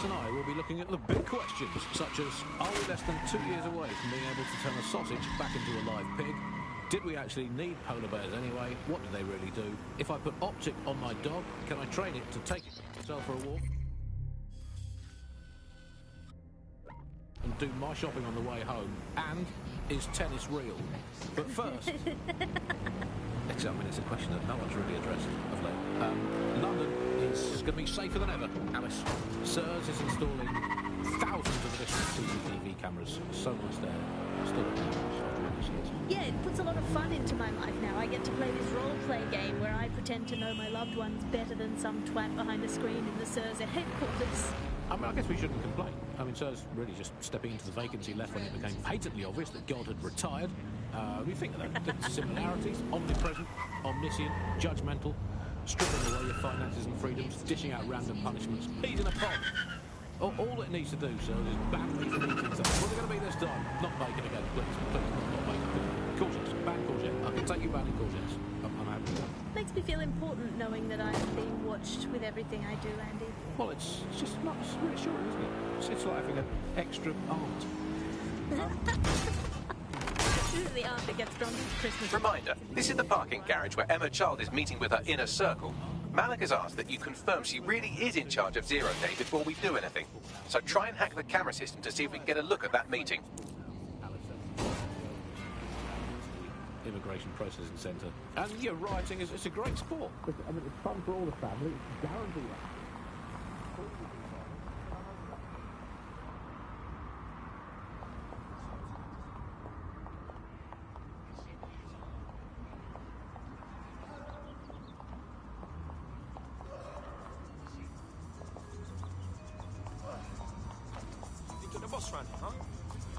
And I will be looking at the big questions, such as, are we less than 2 years away from being able to turn a sausage back into a live pig? Did we actually need polar bears anyway? What do they really do? If I put Optic on my dog, can I train it to take itself for a walk? And do my shopping on the way home? And is tennis real? But first... I mean, it's a question that no one's really addressed of late. London is going to be safer than ever, Alice. SIRS is installing thousands of additional CCTV cameras. So much there. Still Yeah, it puts a lot of fun into my life now. I get to play this role-play game where I pretend to know my loved ones better than some twat behind a screen in the SIRS headquarters. I mean, I guess we shouldn't complain. I mean, SIRS really just stepping into the vacancy left when it became patently obvious that God had retired. We think of the similarities: omnipresent, omniscient, judgmental, stripping away your finances and freedoms, dishing out random punishments. He's in a pod. All it needs to do, sir, is ban me from eating something. What's it going to be this time? Not bacon again, please. Please, not bacon. Courgettes. Ban courgette. I can take you banning courgettes. I'm happy with that. Makes me feel important knowing that I'm being watched with everything I do, Andy. Well, it's just not reassuring, isn't it? It's like having an extra aunt. The aunt that gets drunk at Christmas. Reminder, this is the parking garage where Emma Child is meeting with her inner circle. Malik has asked that you confirm she really is in charge of Zero Day before we do anything. So try and hack the camera system to see if we can get a look at that meeting. Immigration Processing Centre. And yeah, rioting is a great sport. I mean, it's fun for all the family. It's guaranteed.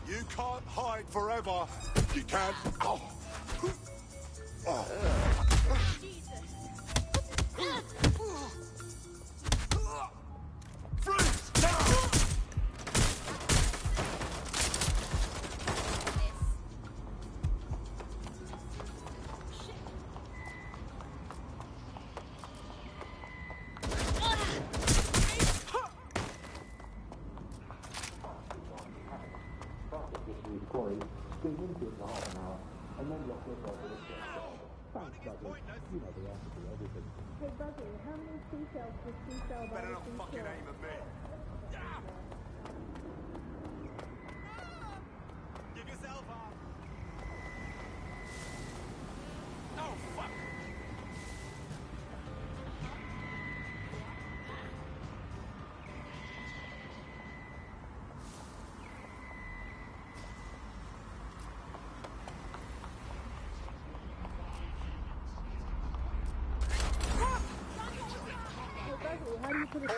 You can't hide forever. You can. Ow. Oh. quarry, spin into it for half an hour, and then lock yourself in a shell. Thanks, Buggy. You know the answer to everything. Hey, Buggy, how many seashells does seashell by Better not fucking aim at me. Give yourself up. Oh, fuck.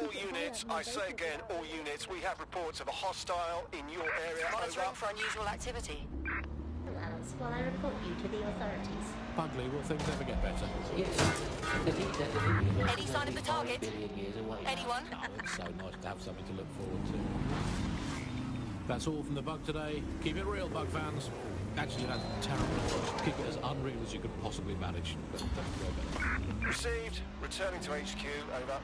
All units, I say again, all units, we have reports of a hostile in your area. Monitoring Over. for unusual activity. Alice, while I report you to the authorities. Bugley, will things ever get better? Any sign of the target? Anyone? It's so nice to have something to look forward to. That's all from The Bug today. Keep it real, Bug fans. Actually, that's terrible. Keep it as unreal as you could possibly manage. But don't go better. Received. Returning to HQ. Over.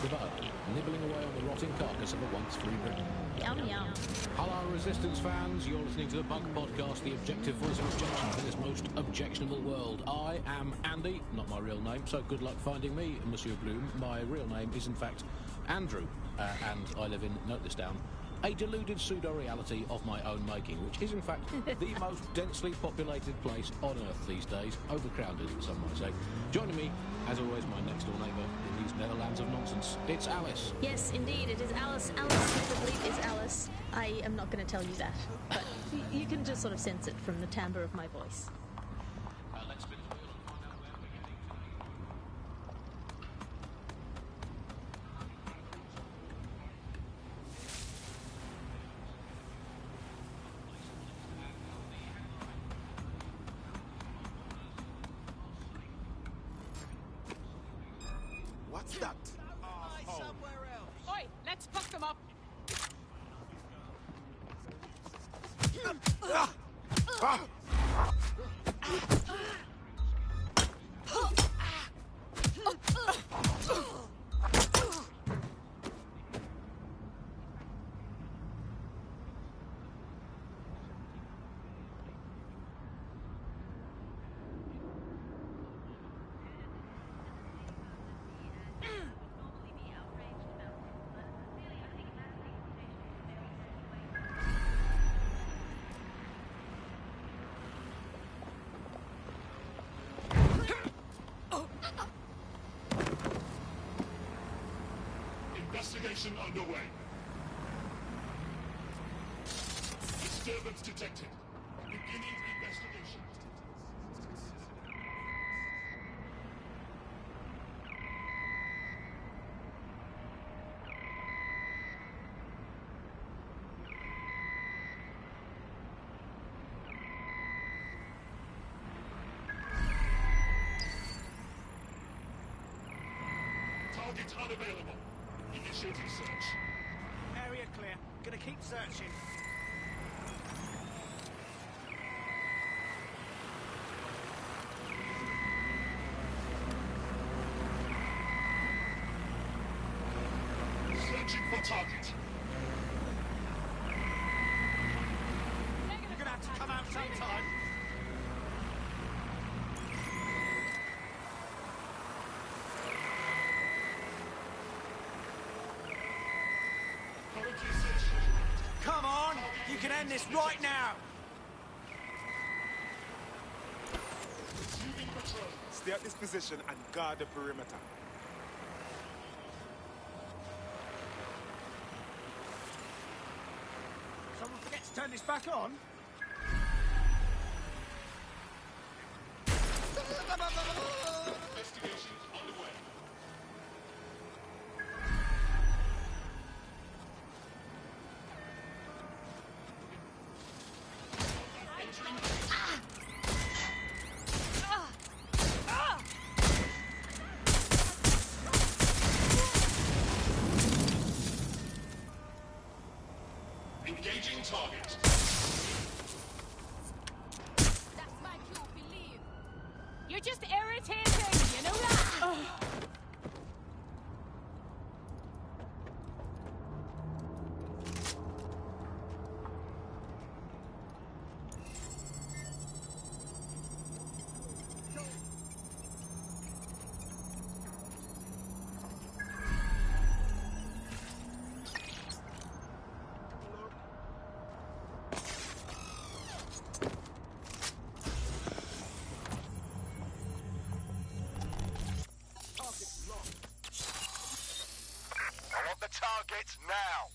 The Bug, nibbling away on the rotting carcass of a once free Britain. Yum, yum. Hello, Resistance fans. You're listening to The Bug Podcast, the objective voice of objection for this most objectionable world. I am Andy, not my real name, so good luck finding me, Monsieur Bloom. My real name is, in fact, Andrew, and I live in, note this down, a deluded pseudo-reality of my own making, which is in fact the most densely populated place on Earth these days, overcrowded, some might say. Joining me, as always, my next-door neighbour in these Netherlands of nonsense, it's Alice. Yes, indeed, it is Alice. Alice, I believe, is Alice. I am not going to tell you that, but you can just sort of sense it from the timbre of my voice. Let's spin the wheel and find out where we're getting What's that? Somewhere else. Oi, let's fuck them up. Investigation underway. Disturbance detected. Beginning investigation. Target unavailable. Initiating search. Area clear. Gonna keep searching. Searching for target. You're gonna have to come out sometime. Come on! You can end this right now! Resuming patrol. Stay at this position and guard the perimeter. Someone forget to turn this back on? Investigation underway. Engaging target. That's my cue, believe. You're just irritating, you know that? the target now.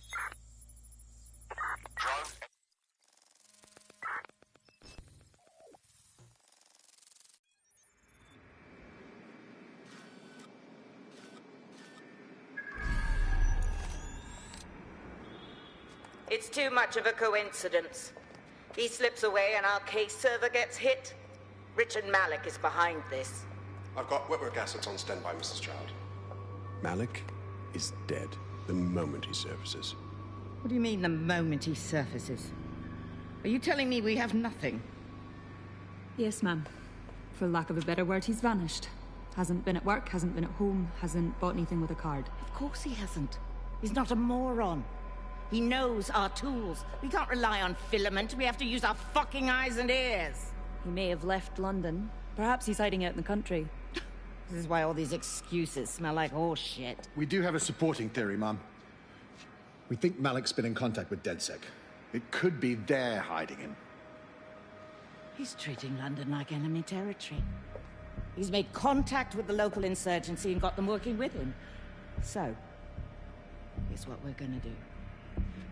Drone. It's too much of a coincidence. He slips away and our case server gets hit. Richard Malik is behind this. I've got Whitworth assets on standby, Mrs. Child. Malik is dead the moment he surfaces. What do you mean, the moment he surfaces? Are you telling me we have nothing? Yes, ma'am. For lack of a better word, he's vanished. Hasn't been at work, hasn't been at home, hasn't bought anything with a card. Of course he hasn't. He's not a moron. He knows our tools. We can't rely on Filament. We have to use our fucking eyes and ears. He may have left London. Perhaps he's hiding out in the country. This is why all these excuses smell like horse shit. We do have a supporting theory, Mum. We think Malik's been in contact with DedSec. It could be they're hiding him. He's treating London like enemy territory. He's made contact with the local insurgency and got them working with him. So, here's what we're gonna do.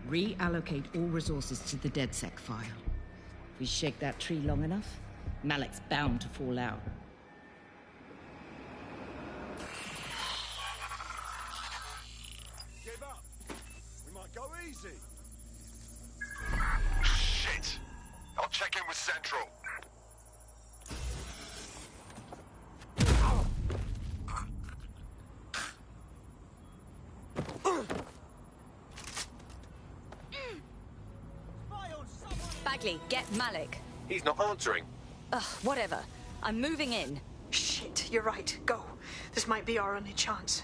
Reallocate all resources to the DedSec file. If we shake that tree long enough, Malik's bound to fall out. Give up. We might go easy. Shit! I'll check in with Central. Bagley, get Malik. He's not answering. Ugh, whatever. I'm moving in. Shit, you're right. Go. This might be our only chance.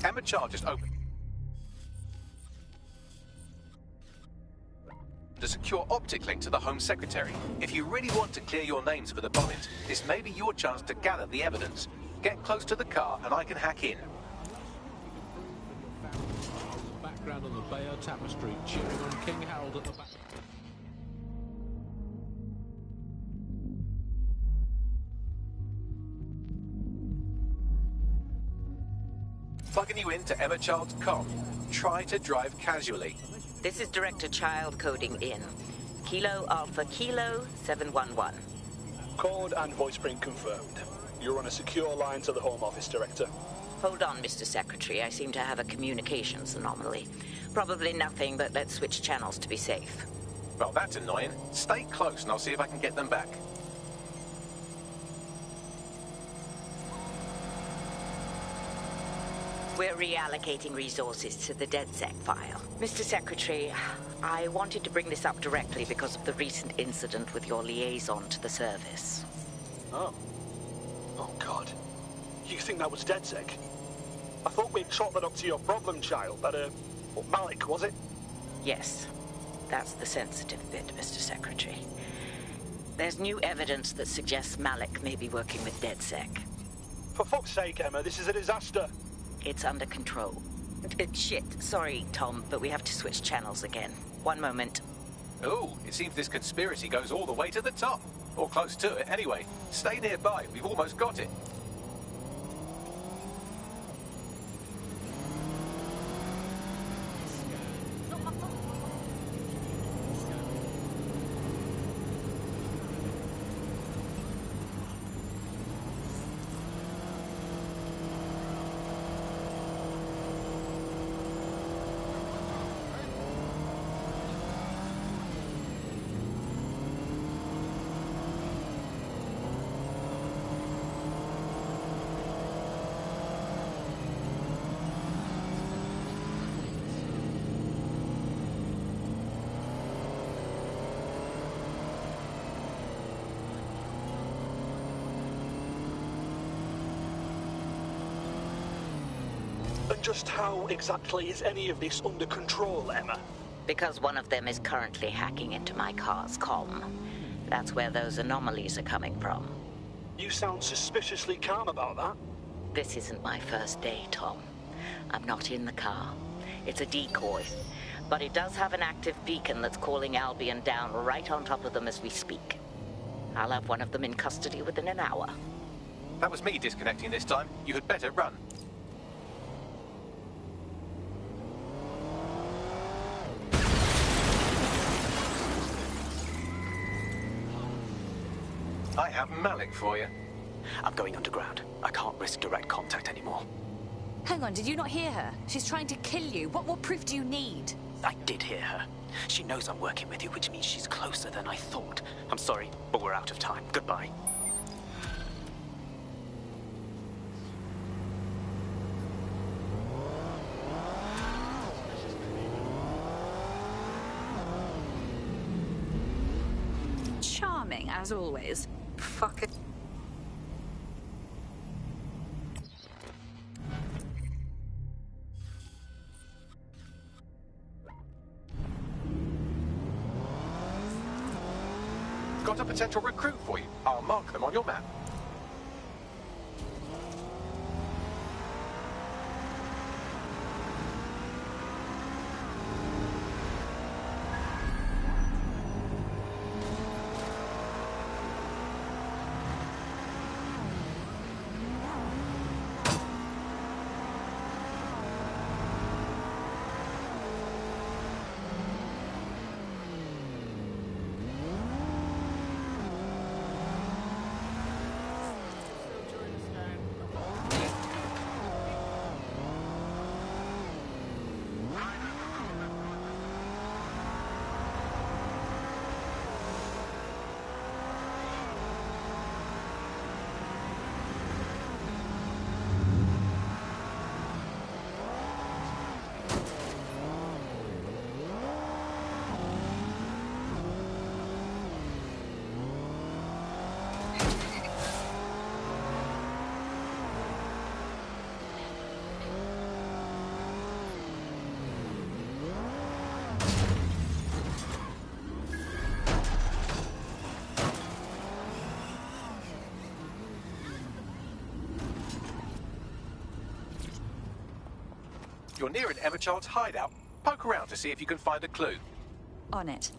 Emma Child just opened a secure optic link to the Home Secretary. If you really want to clear your names for the bombings, this may be your chance to gather the evidence. Get close to the car and I can hack in. Background on the Bayeux Tapestry, cheering on King Harold at the back. Plugging you into Emma Child's comm. Try to drive casually. This is Director Child coding in. Kilo Alpha Kilo 711. Code and voice print confirmed. You're on a secure line to the Home Office, Director. Hold on, Mr. Secretary. I seem to have a communications anomaly. Probably nothing, but let's switch channels to be safe. Well, that's annoying. Stay close and I'll see if I can get them back. We're reallocating resources to the DedSec file. Mr. Secretary, I wanted to bring this up directly because of the recent incident with your liaison to the service. Oh. Oh, God. You think that was DedSec? I thought we'd chalk that up to your problem child, that, Malik, was it? Yes. That's the sensitive bit, Mr. Secretary. There's new evidence that suggests Malik may be working with DedSec. For fuck's sake, Emma, this is a disaster. It's under control. Shit, sorry, Tom, but we have to switch channels again. One moment. Oh, it seems this conspiracy goes all the way to the top. Or close to it, anyway. Stay nearby, we've almost got it. And just how exactly is any of this under control, Emma? Because one of them is currently hacking into my car's comm. That's where those anomalies are coming from. You sound suspiciously calm about that. This isn't my first day, Tom. I'm not in the car. It's a decoy. But it does have an active beacon that's calling Albion down right on top of them as we speak. I'll have one of them in custody within an hour. That was me disconnecting this time. You had better run. I have Malik for you. I'm going underground. I can't risk direct contact anymore. Hang on, did you not hear her? She's trying to kill you. What more proof do you need? I did hear her. She knows I'm working with you, which means she's closer than I thought. I'm sorry, but we're out of time. Goodbye. Charming, as always. Fuck it. Got a potential recruit for you. I'll mark them on your map. You're near an Emma Child's hideout. Poke around to see if you can find a clue. On it.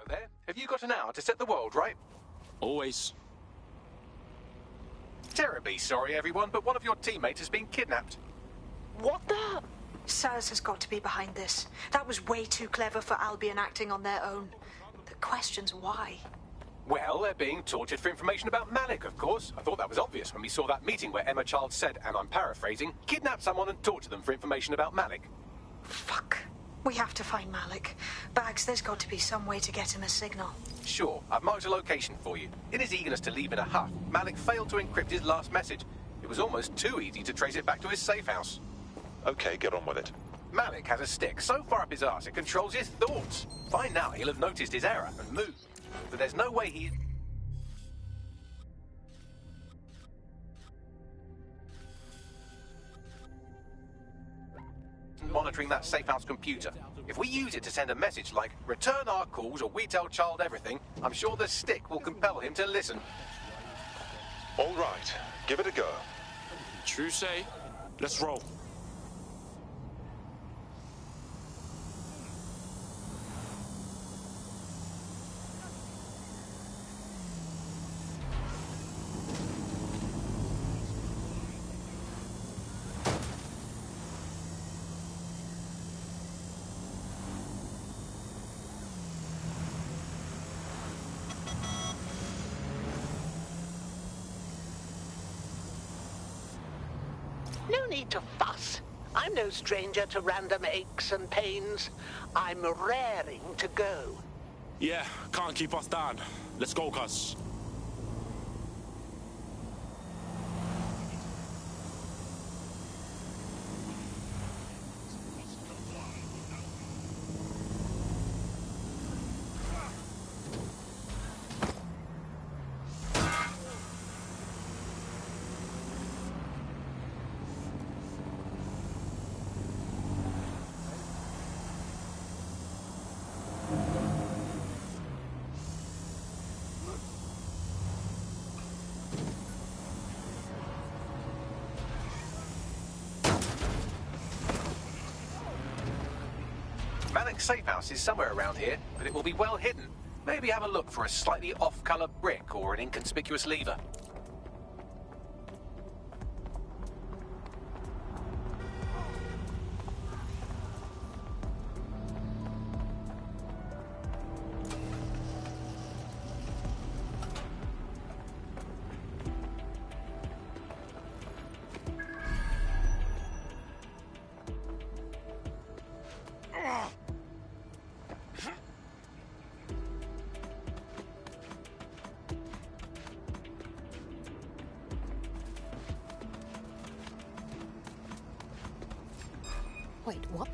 There. Have you got an hour to set the world right? Always. Terribly sorry, everyone, but one of your teammates has been kidnapped. What the? Saz has got to be behind this. That was way too clever for Albion acting on their own. The question's why. Well, they're being tortured for information about Malik, of course. I thought that was obvious when we saw that meeting where Emma Childs said, and I'm paraphrasing, kidnap someone and torture them for information about Malik. Fuck. We have to find Malik. Bags, there's got to be some way to get him a signal. Sure, I've marked a location for you. In his eagerness to leave in a huff, Malik failed to encrypt his last message. It was almost too easy to trace it back to his safe house. Okay, get on with it. Malik has a stick so far up his arse it controls his thoughts. By now, he'll have noticed his error and moved. But there's no way he... monitoring that safe house computer. If we use it to send a message like, return our calls or we tell Child everything, I'm sure the stick will compel him to listen. All right, give it a go. True say, let's roll. No need to fuss. I'm no stranger to random aches and pains. I'm raring to go. Yeah, can't keep us down. Let's go, cuz. Malik's safe house is somewhere around here, but it will be well hidden. Maybe have a look for a slightly off-color brick or an inconspicuous lever. Wait, what?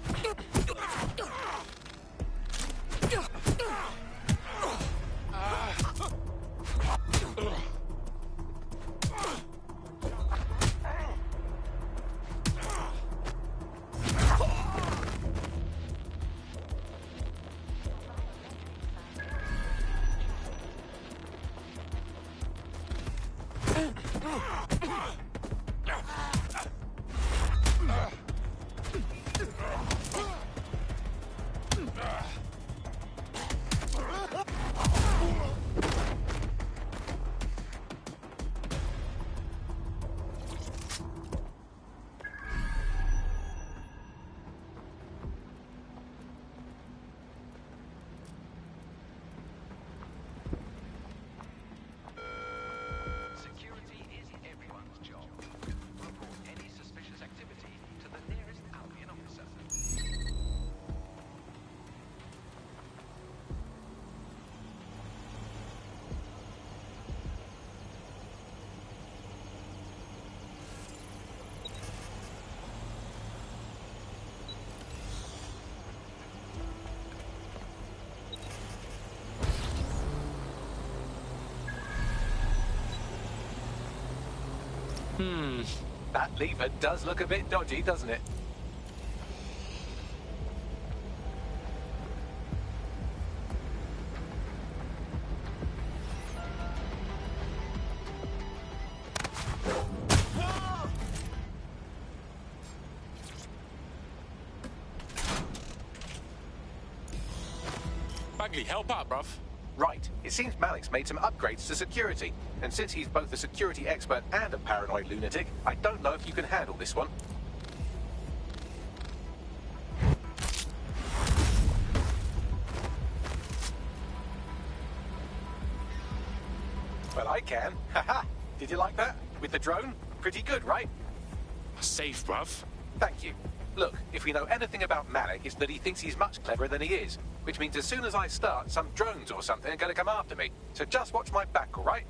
That lever does look a bit dodgy, doesn't it? Bagley, help out, bruv. Right. It seems Malik's made some upgrades to security. And since he's both a security expert and a paranoid lunatic, I don't know if you can handle this one. can. Haha. Did you like that? With the drone? Pretty good, right? Safe, bruv. Thank you. Look, if we know anything about Malik, it's that he thinks he's much cleverer than he is. Which means as soon as I start, some drones or something are going to come after me. So just watch my back, all right?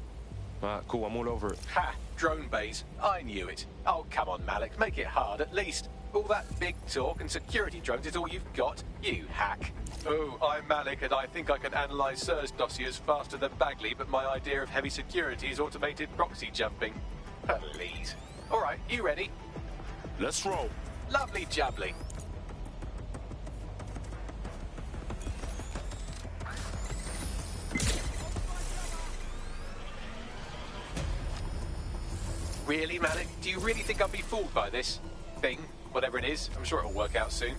Cool, I'm all over it. Ha! Drone bays. I knew it. Oh, come on, Malik. Make it hard, at least. All that big talk and security drones is all you've got? You hack. Oh, I'm Malik, and I think I can analyse SIRS dossiers faster than Bagley, but my idea of heavy security is automated proxy jumping. Please. All right, you ready? Let's roll. Lovely jubbly. Really, Malik? Do you really think I'll be fooled by this thing? Whatever it is, I'm sure it'll work out soon.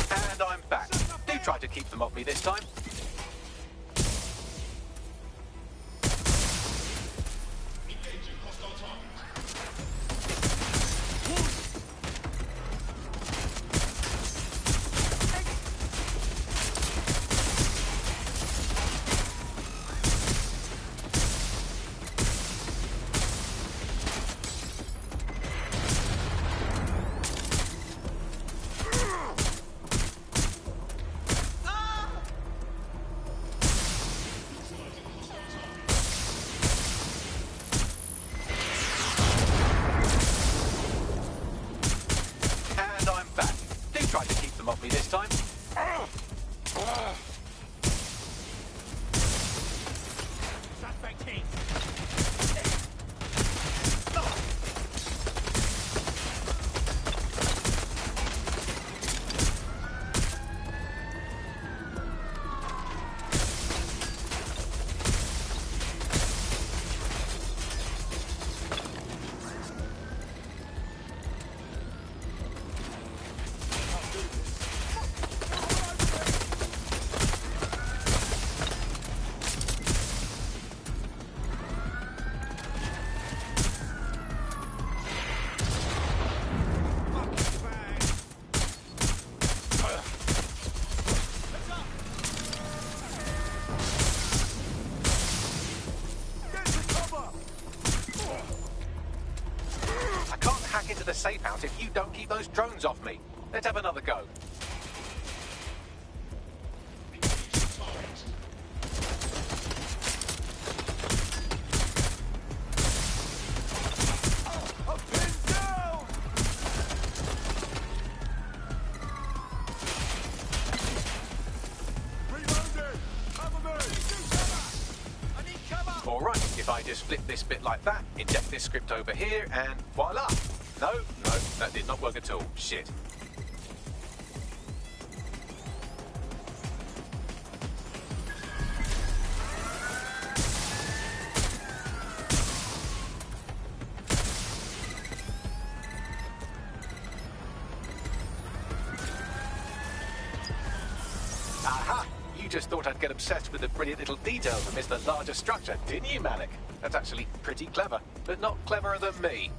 And I'm back. Do try to keep them off me this time. And I'm back. Do try to keep them off me this time. Suspect hit. I can't hack into the safe house if you don't keep those drones off me. Let's have another go. All right, if I just flip this bit like that, inject this script over here, and voila. No, that did not work at all. Shit. Aha! You just thought I'd get obsessed with the brilliant little details and miss the larger structure, didn't you, Malik? That's actually pretty clever, but not cleverer than me.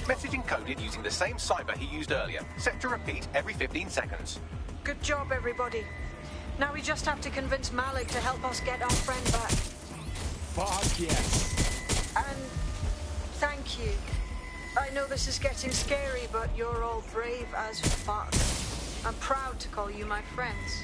Message encoded using the same cyber he used earlier. Set to repeat every 15 seconds. Good job, everybody. Now we just have to convince Malik to help us get our friend back. Fuck yes. And thank you. I know this is getting scary, but you're all brave as fuck. I'm proud to call you my friends.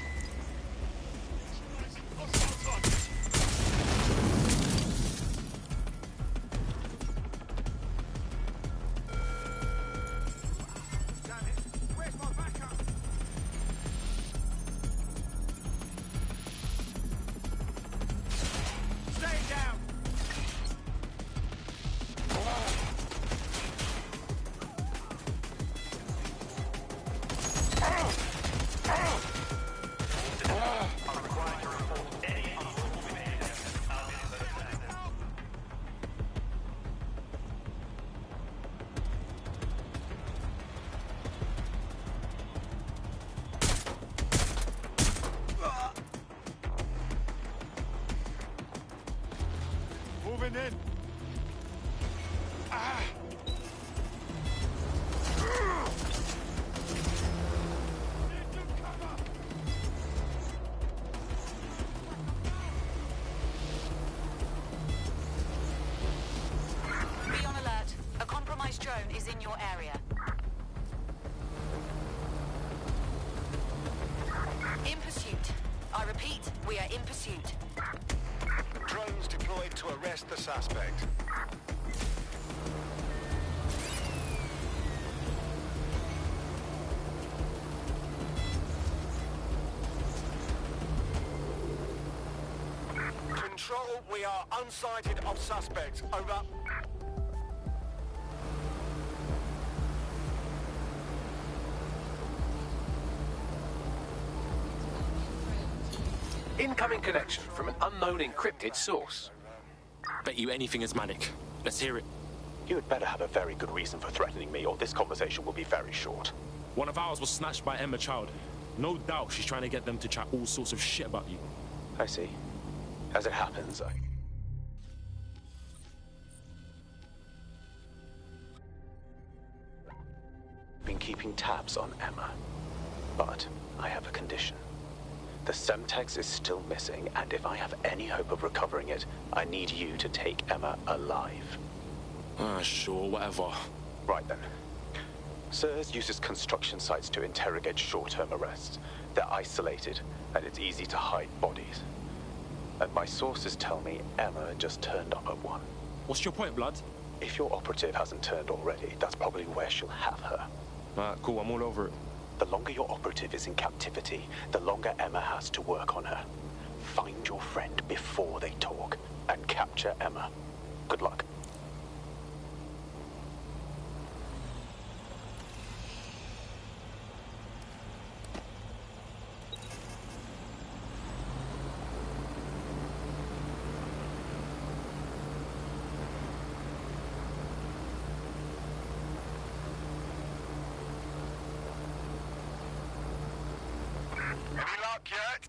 Moving in. Ah. Be on alert. A compromised drone is in your area. In pursuit. I repeat, we are in pursuit. Drones deployed to arrest the suspect. Control, we are unsighted of suspect. Over. Incoming connection from an unknown encrypted source. Bet you anything is Malik. Let's hear it. You had better have a very good reason for threatening me, or this conversation will be very short. One of ours was snatched by Emma Child. No doubt she's trying to get them to chat all sorts of shit about you. I see. As it happens, I've been keeping tabs on Emma, but I have a condition. The Semtex is still missing, and if I have any hope of recovering it, I need you to take Emma alive. Sure, whatever. Right then. SIRS uses construction sites to interrogate short-term arrests. They're isolated, and it's easy to hide bodies. And my sources tell me Emma just turned up at one. What's your point, Blood? If your operative hasn't turned already, that's probably where she'll have her. Cool, I'm all over it. The longer your operative is in captivity, the longer Emma has to work on her. Find your friend before they talk, and capture Emma. Good luck. Any luck yet?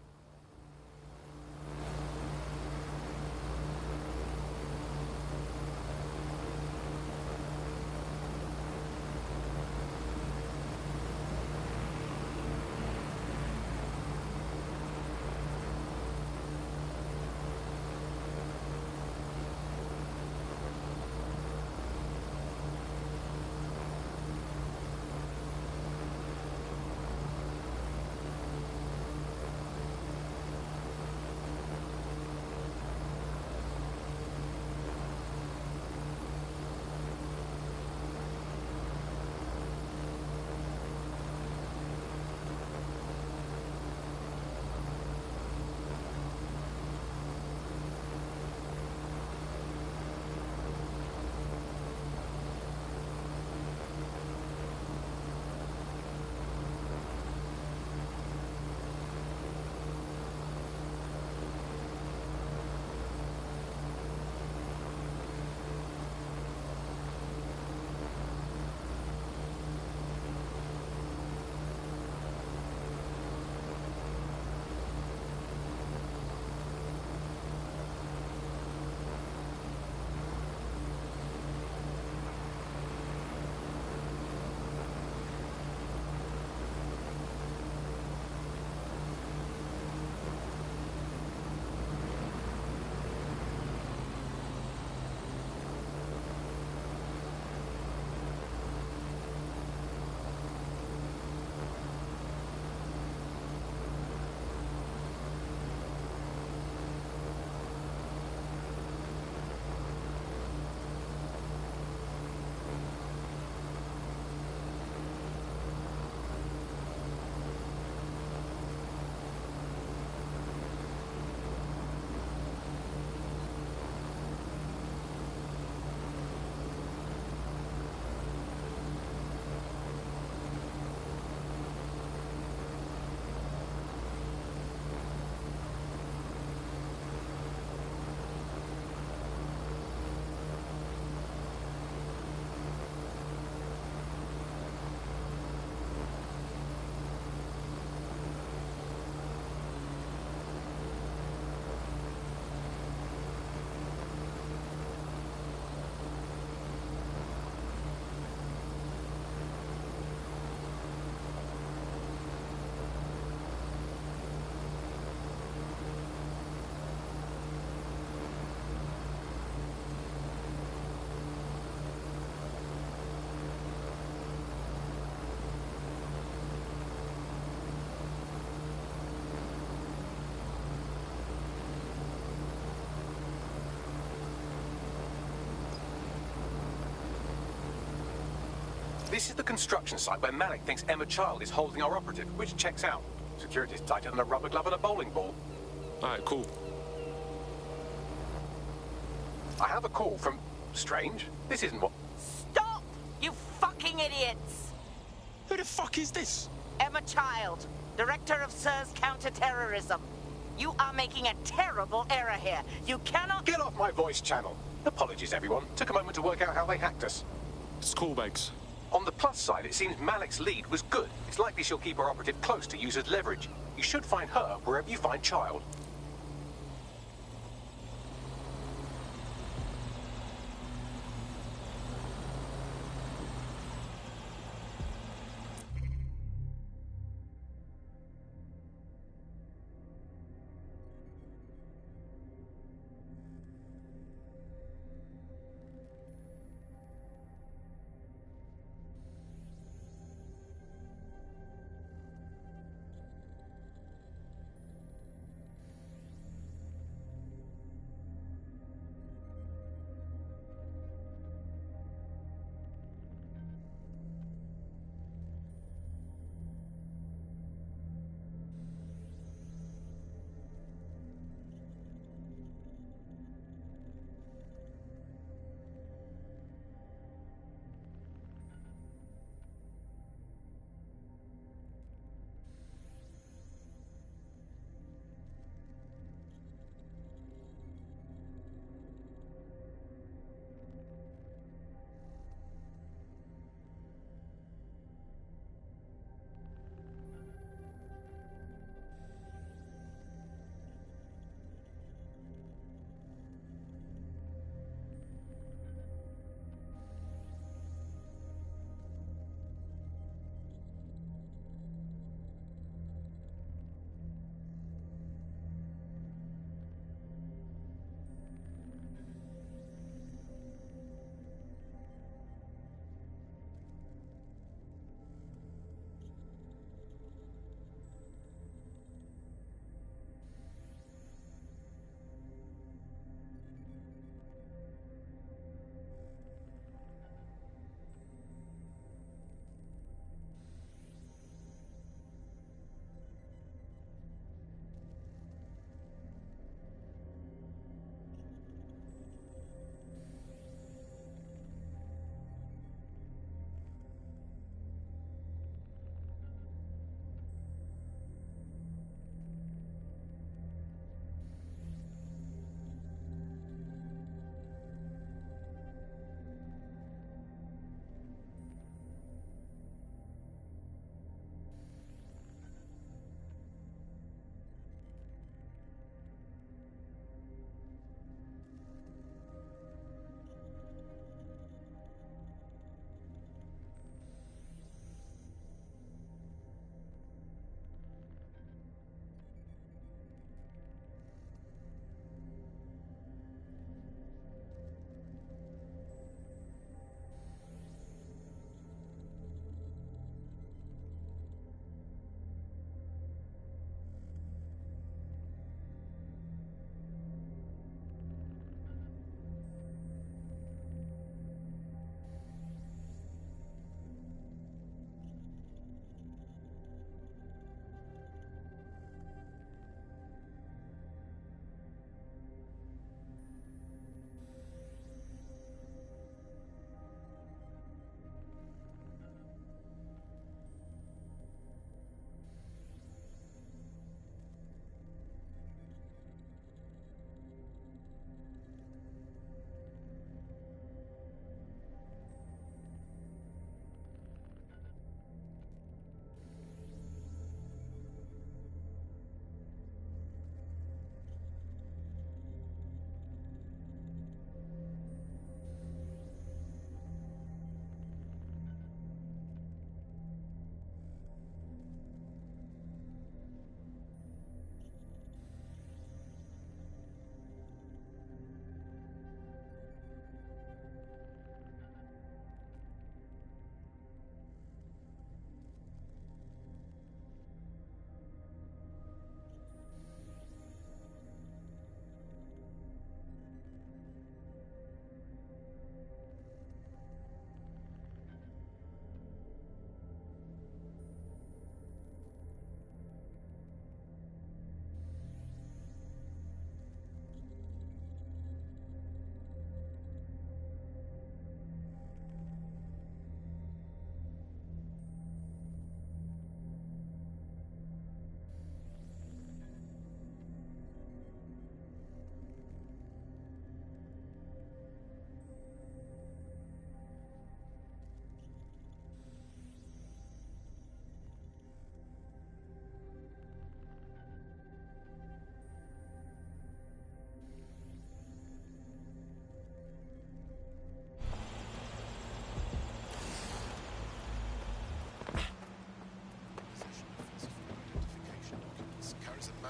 This is the construction site where Malik thinks Emma Child is holding our operative, which checks out. Security's tighter than a rubber glove and a bowling ball. Alright, cool. I have a call from Strange. This isn't what... Stop! You fucking idiots! Who the fuck is this? Emma Child, Director of SIRS Counter-Terrorism. You are making a terrible error here. You cannot... Get off my voice channel. Apologies, everyone. Took a moment to work out how they hacked us. It's cool, Bags. On the plus side, it seems Malik's lead was good. It's likely she'll keep her operative close to use as leverage. You should find her wherever you find Child.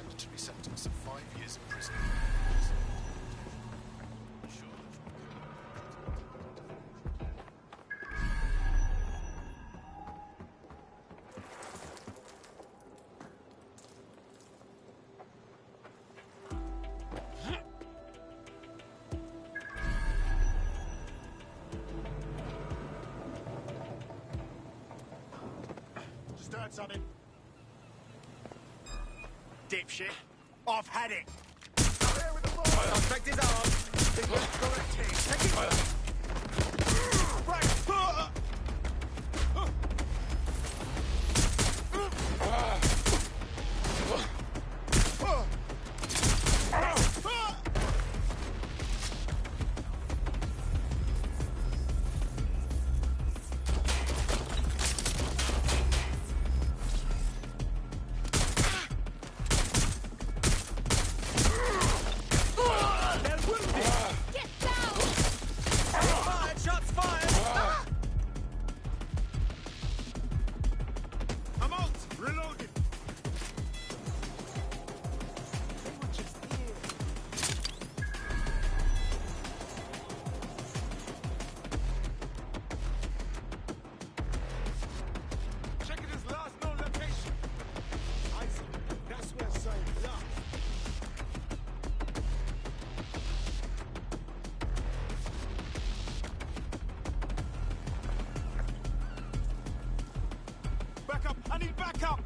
mandatory sentence of 5 years in prison. Just heard something. Dipshit. I've had it. There with the ball. Suspect is armed. Think we're correct here. Take it. Right. I need backup!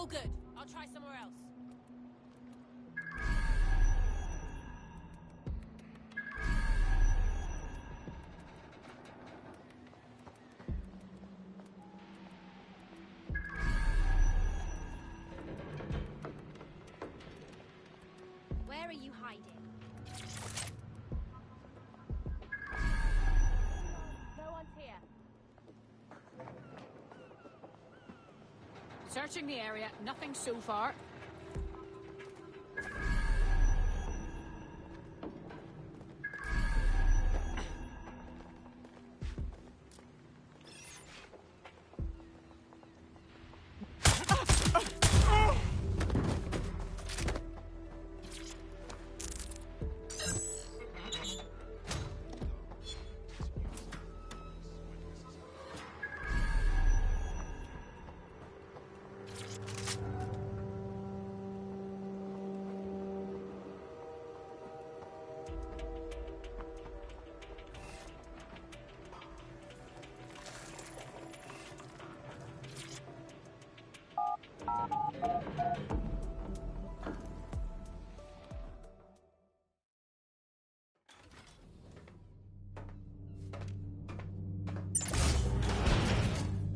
Good. I'll try somewhere else. Where are you hiding? No one's here. Searching the area, nothing so far.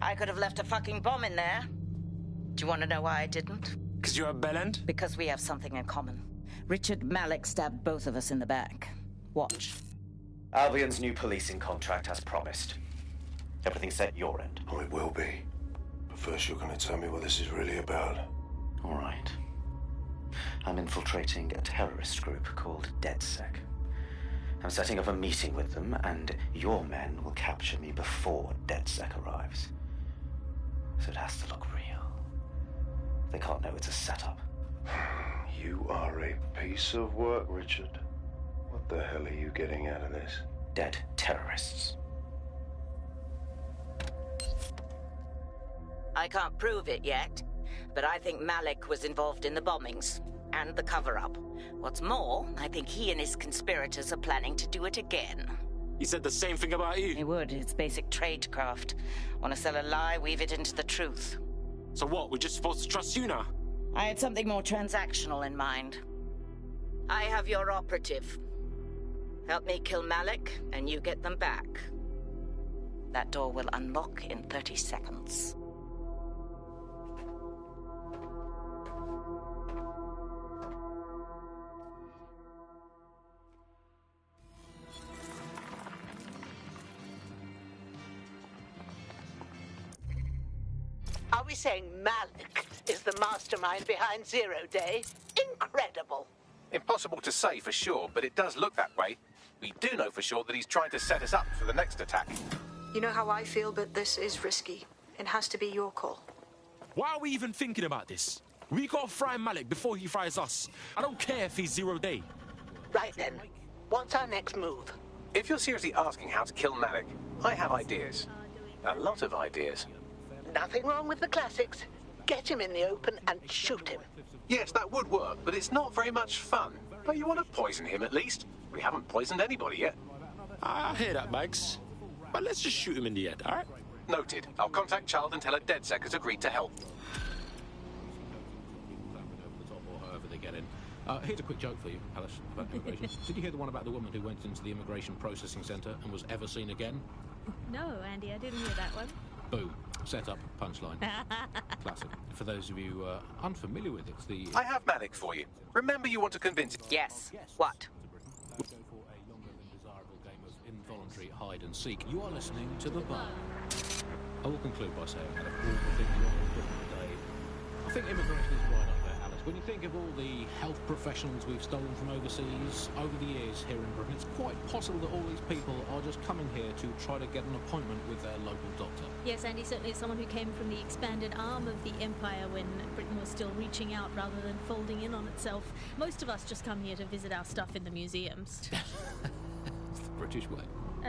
I could have left a fucking bomb in there. Do you want to know why I didn't? Because you're a bellend? Because we have something in common. Richard Malik stabbed both of us in the back. Watch. Albion's new policing contract as promised. Everything's set your end. Oh, it will be. But first you're going to tell me what this is really about. All right. I'm infiltrating a terrorist group called DedSec. I'm setting up a meeting with them, and your men will capture me before DedSec arrives. So it has to look real. They can't know it's a setup. You are a piece of work, Richard. What the hell are you getting out of this? Dead terrorists. I can't prove it yet, but I think Malik was involved in the bombings and the cover-up. What's more, I think he and his conspirators are planning to do it again. He said the same thing about you. He would. It's basic tradecraft. Want to sell a lie, weave it into the truth. So what? We're just supposed to trust you now? I had something more transactional in mind. I have your operative. Help me kill Malik, and you get them back. That door will unlock in 30 seconds. Are we saying Malik is the mastermind behind Zero Day? Incredible. Impossible to say for sure, but it does look that way. We do know for sure that he's trying to set us up for the next attack. You know how I feel, but this is risky. It has to be your call. Why are we even thinking about this? We gotta fry Malik before he fries us. I don't care if he's Zero Day. Right then. What's our next move? If you're seriously asking how to kill Malik, I have ideas. A lot of ideas. Nothing wrong with the classics. Get him in the open and shoot him. Yes, that would work, but it's not very much fun. But you want to poison him at least. We haven't poisoned anybody yet. I hear that, Bags. But let's just shoot him in the head, all right? Noted. I'll contact Child and tell her DedSec has agreed to help. Here's a quick joke for you, Alice, about immigration. Did you hear the one about the woman who went into the immigration processing centre and was ever seen again? No, Andy, I didn't hear that one. Boom. Set up, punchline. Classic. For those of you unfamiliar with it, it's the... I have Malik for you. Remember you want to convince him. Yes. What? Go for a longer than desirable game of involuntary hide and seek. You are listening to The Bug. I will conclude by saying that of all the things you want to do today, I think immigration is right up there, Alice. When you think of all the health professionals we've stolen from overseas over the years here in Britain, it's quite possible that all these people are just coming here to try to get an appointment with their local doctor. Yes, Andy, certainly as someone who came from the expanded arm of the empire when Britain was still reaching out rather than folding in on itself, most of us just come here to visit our stuff in the museums. It's the British way.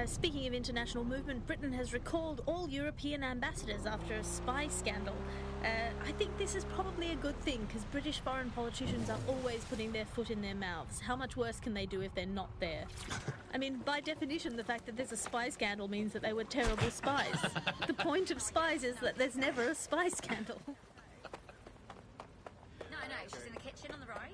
Speaking of international movement, Britain has recalled all European ambassadors after a spy scandal. I think this is probably a good thing, because British foreign politicians are always putting their foot in their mouths. How much worse can they do if they're not there? I mean, by definition, the fact that there's a spy scandal means that they were terrible spies. The point of spies is that there's never a spy scandal. No, she's in the kitchen on the right.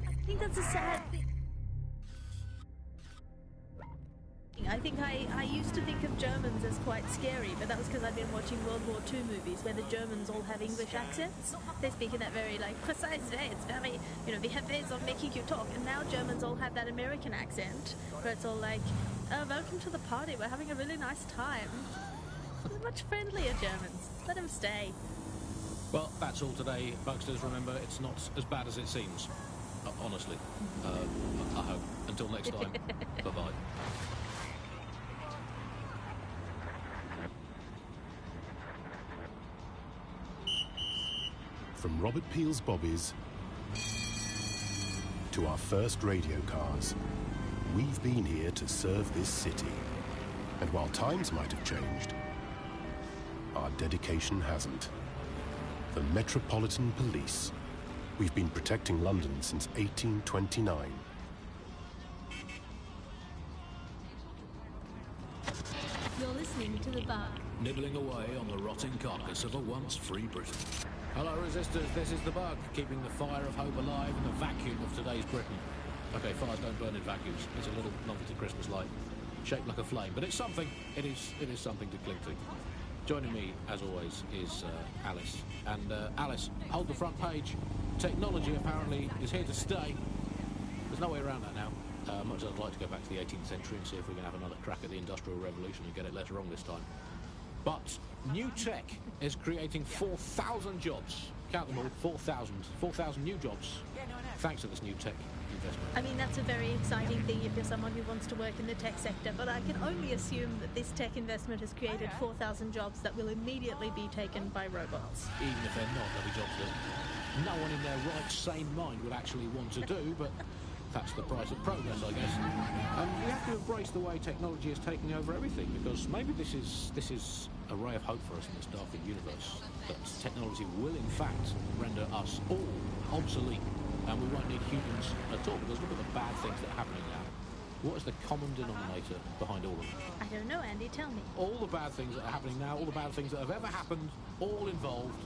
I think that's a sad thing. I think I used to think of Germans as quite scary, but that was because I'd been watching World War II movies where the Germans all have English accents. They speak in that very, precise way. It's very, we have ways of making you talk. And now Germans all have that American accent, where it's all like, oh, welcome to the party. We're having a really nice time. They're much friendlier Germans. Let them stay. Well, that's all today, Bugsters. Remember, it's not as bad as it seems. Honestly. I hope. Until next time. Bye-bye. From Robert Peel's Bobbies to our first radio cars, we've been here to serve this city. And while times might have changed, our dedication hasn't. The Metropolitan Police. We've been protecting London since 1829. You're listening to The Bug. Nibbling away on the rotting carcass of a once free Britain. Hello, resistors. This is The Bug, keeping the fire of hope alive in the vacuum of today's Britain. Okay, fires don't burn in vacuums. It's a little novelty Christmas light, shaped like a flame, but it's something. It is something to cling to. Joining me, as always, is Alice. And Alice, hold the front page. Technology apparently is here to stay. There's no way around that now. Much as I'd like to go back to the 18th century and see if we can have another crack at the Industrial Revolution and get it less wrong this time. But new tech is creating 4,000 jobs. Count them all, 4,000. 4,000 new jobs. Thanks to this new tech investment. I mean, that's a very exciting thing if you're someone who wants to work in the tech sector, but I can only assume that this tech investment has created 4,000 jobs that will immediately be taken by robots. Even if they're not, there'll be jobs that no one in their right sane mind would actually want to do, but That's the price of progress, I guess. And we have to embrace the way technology is taking over everything, because maybe this is a ray of hope for us in this darker universe. That technology will, in fact, render us all obsolete, and we won't need humans at all, because look at the bad things that are happening now. What is the common denominator behind all of them? I don't know, Andy, tell me. All the bad things that are happening now, all the bad things that have ever happened, all involved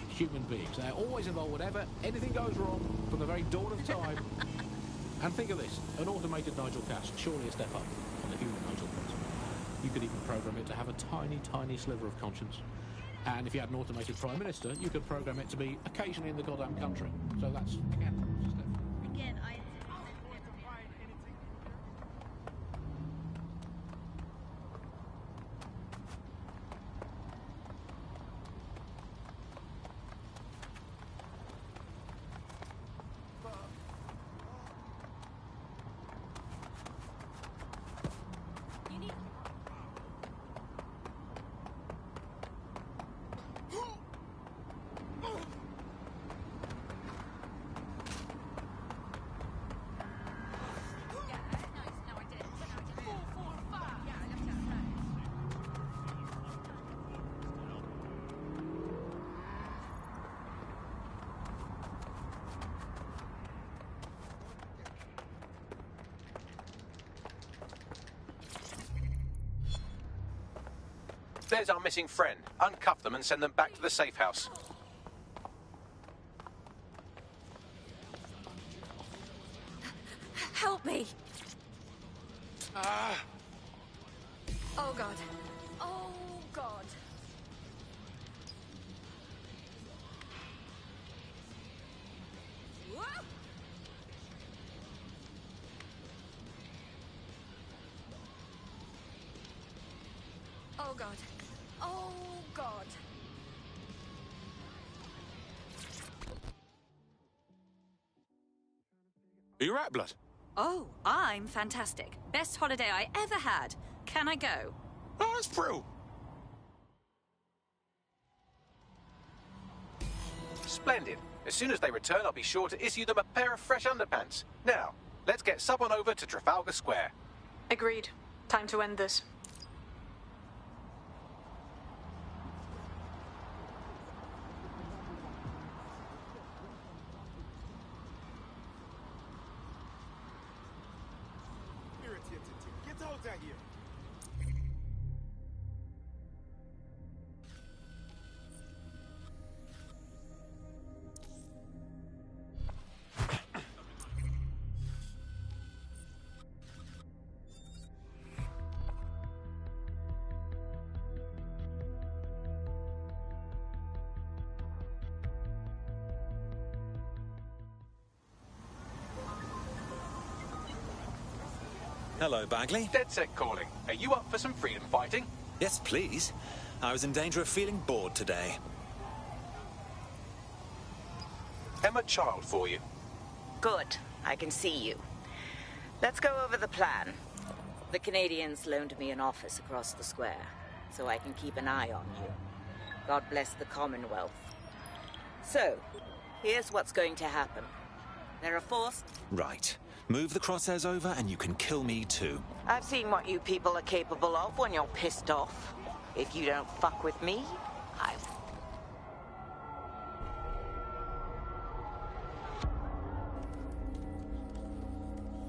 human beings. They're always involved whenever anything goes wrong from the very dawn of time. And think of this, an automated Nigel Cass, surely a step up on the human Nigel Cass. You could even program it to have a tiny, tiny sliver of conscience. And if you had an automated Prime Minister, you could program it to be occasionally in the goddamn country. So that's, again, just a... Again, I... There's our missing friend. Uncuff them and send them back to the safe house. Help me! Ah! Oh, God. Oh, God. Whoa! Oh, God. Oh, God. Are you right, Blood? Oh, I'm fantastic. Best holiday I ever had. Can I go? Oh, that's brilliant. Splendid. As soon as they return, I'll be sure to issue them a pair of fresh underpants. Now, let's get sub on over to Trafalgar Square. Agreed. Time to end this. Get out of here! Hello, Bagley. DedSec calling. Are you up for some freedom fighting? Yes, please. I was in danger of feeling bored today. Emma Child for you. Good. I can see you. Let's go over the plan. The Canadians loaned me an office across the square, so I can keep an eye on you. God bless the Commonwealth. So, here's what's going to happen. There are forced... Right. Move the crosshairs over and you can kill me too. I've seen what you people are capable of when you're pissed off. If you don't fuck with me, I...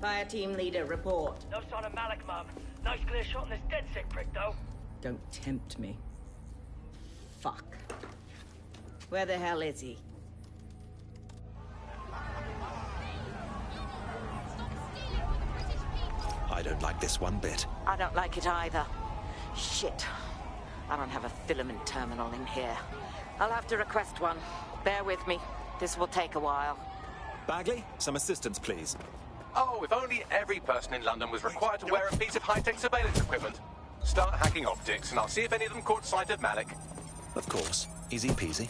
Fire team leader, report. No sign of Malik, Mum. Nice clear shot on this DedSec prick, though. Don't tempt me. Fuck. Where the hell is he? I don't like this one bit. I don't like it either. Shit. I don't have a filament terminal in here. I'll have to request one. Bear with me. This will take a while. Bagley, some assistance, please. Oh, if only every person in London was required to wear a piece of high-tech surveillance equipment. Start hacking optics, and I'll see if any of them caught sight of Malik. Of course. Easy peasy.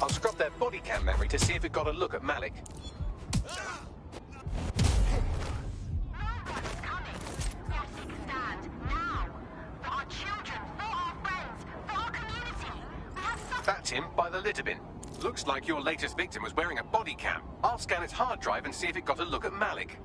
I'll scrub their body cam memory to see if it got a look at Malik. That's him by the litter bin. Looks like your latest victim was wearing a body cam. I'll scan its hard drive and see if it got a look at Malik.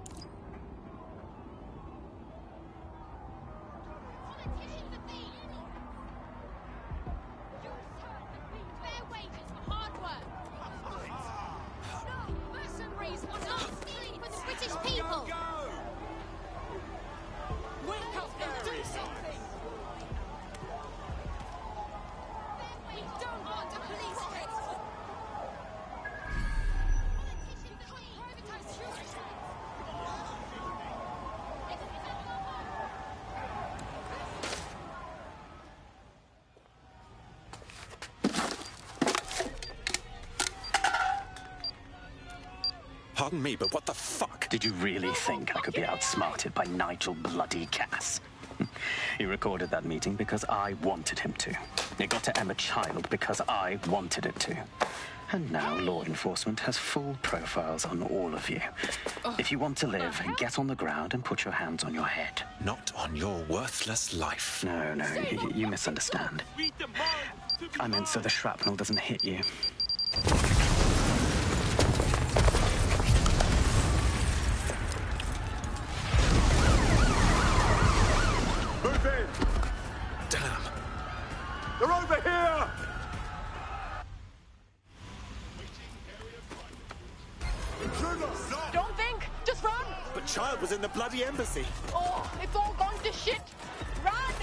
Pardon me, but what the fuck? Did you really think I could be outsmarted by Nigel bloody Cass? He recorded that meeting because I wanted him to. It got to Emma Child because I wanted it to. And now law enforcement has full profiles on all of you. If you want to live, get on the ground and put your hands on your head. Not on your worthless life. No, you misunderstand. I meant so the shrapnel doesn't hit you. Move in! Damn. They're over here! Don't think! Just run! But Child was in the bloody embassy. Oh, it's all gone to shit! Run!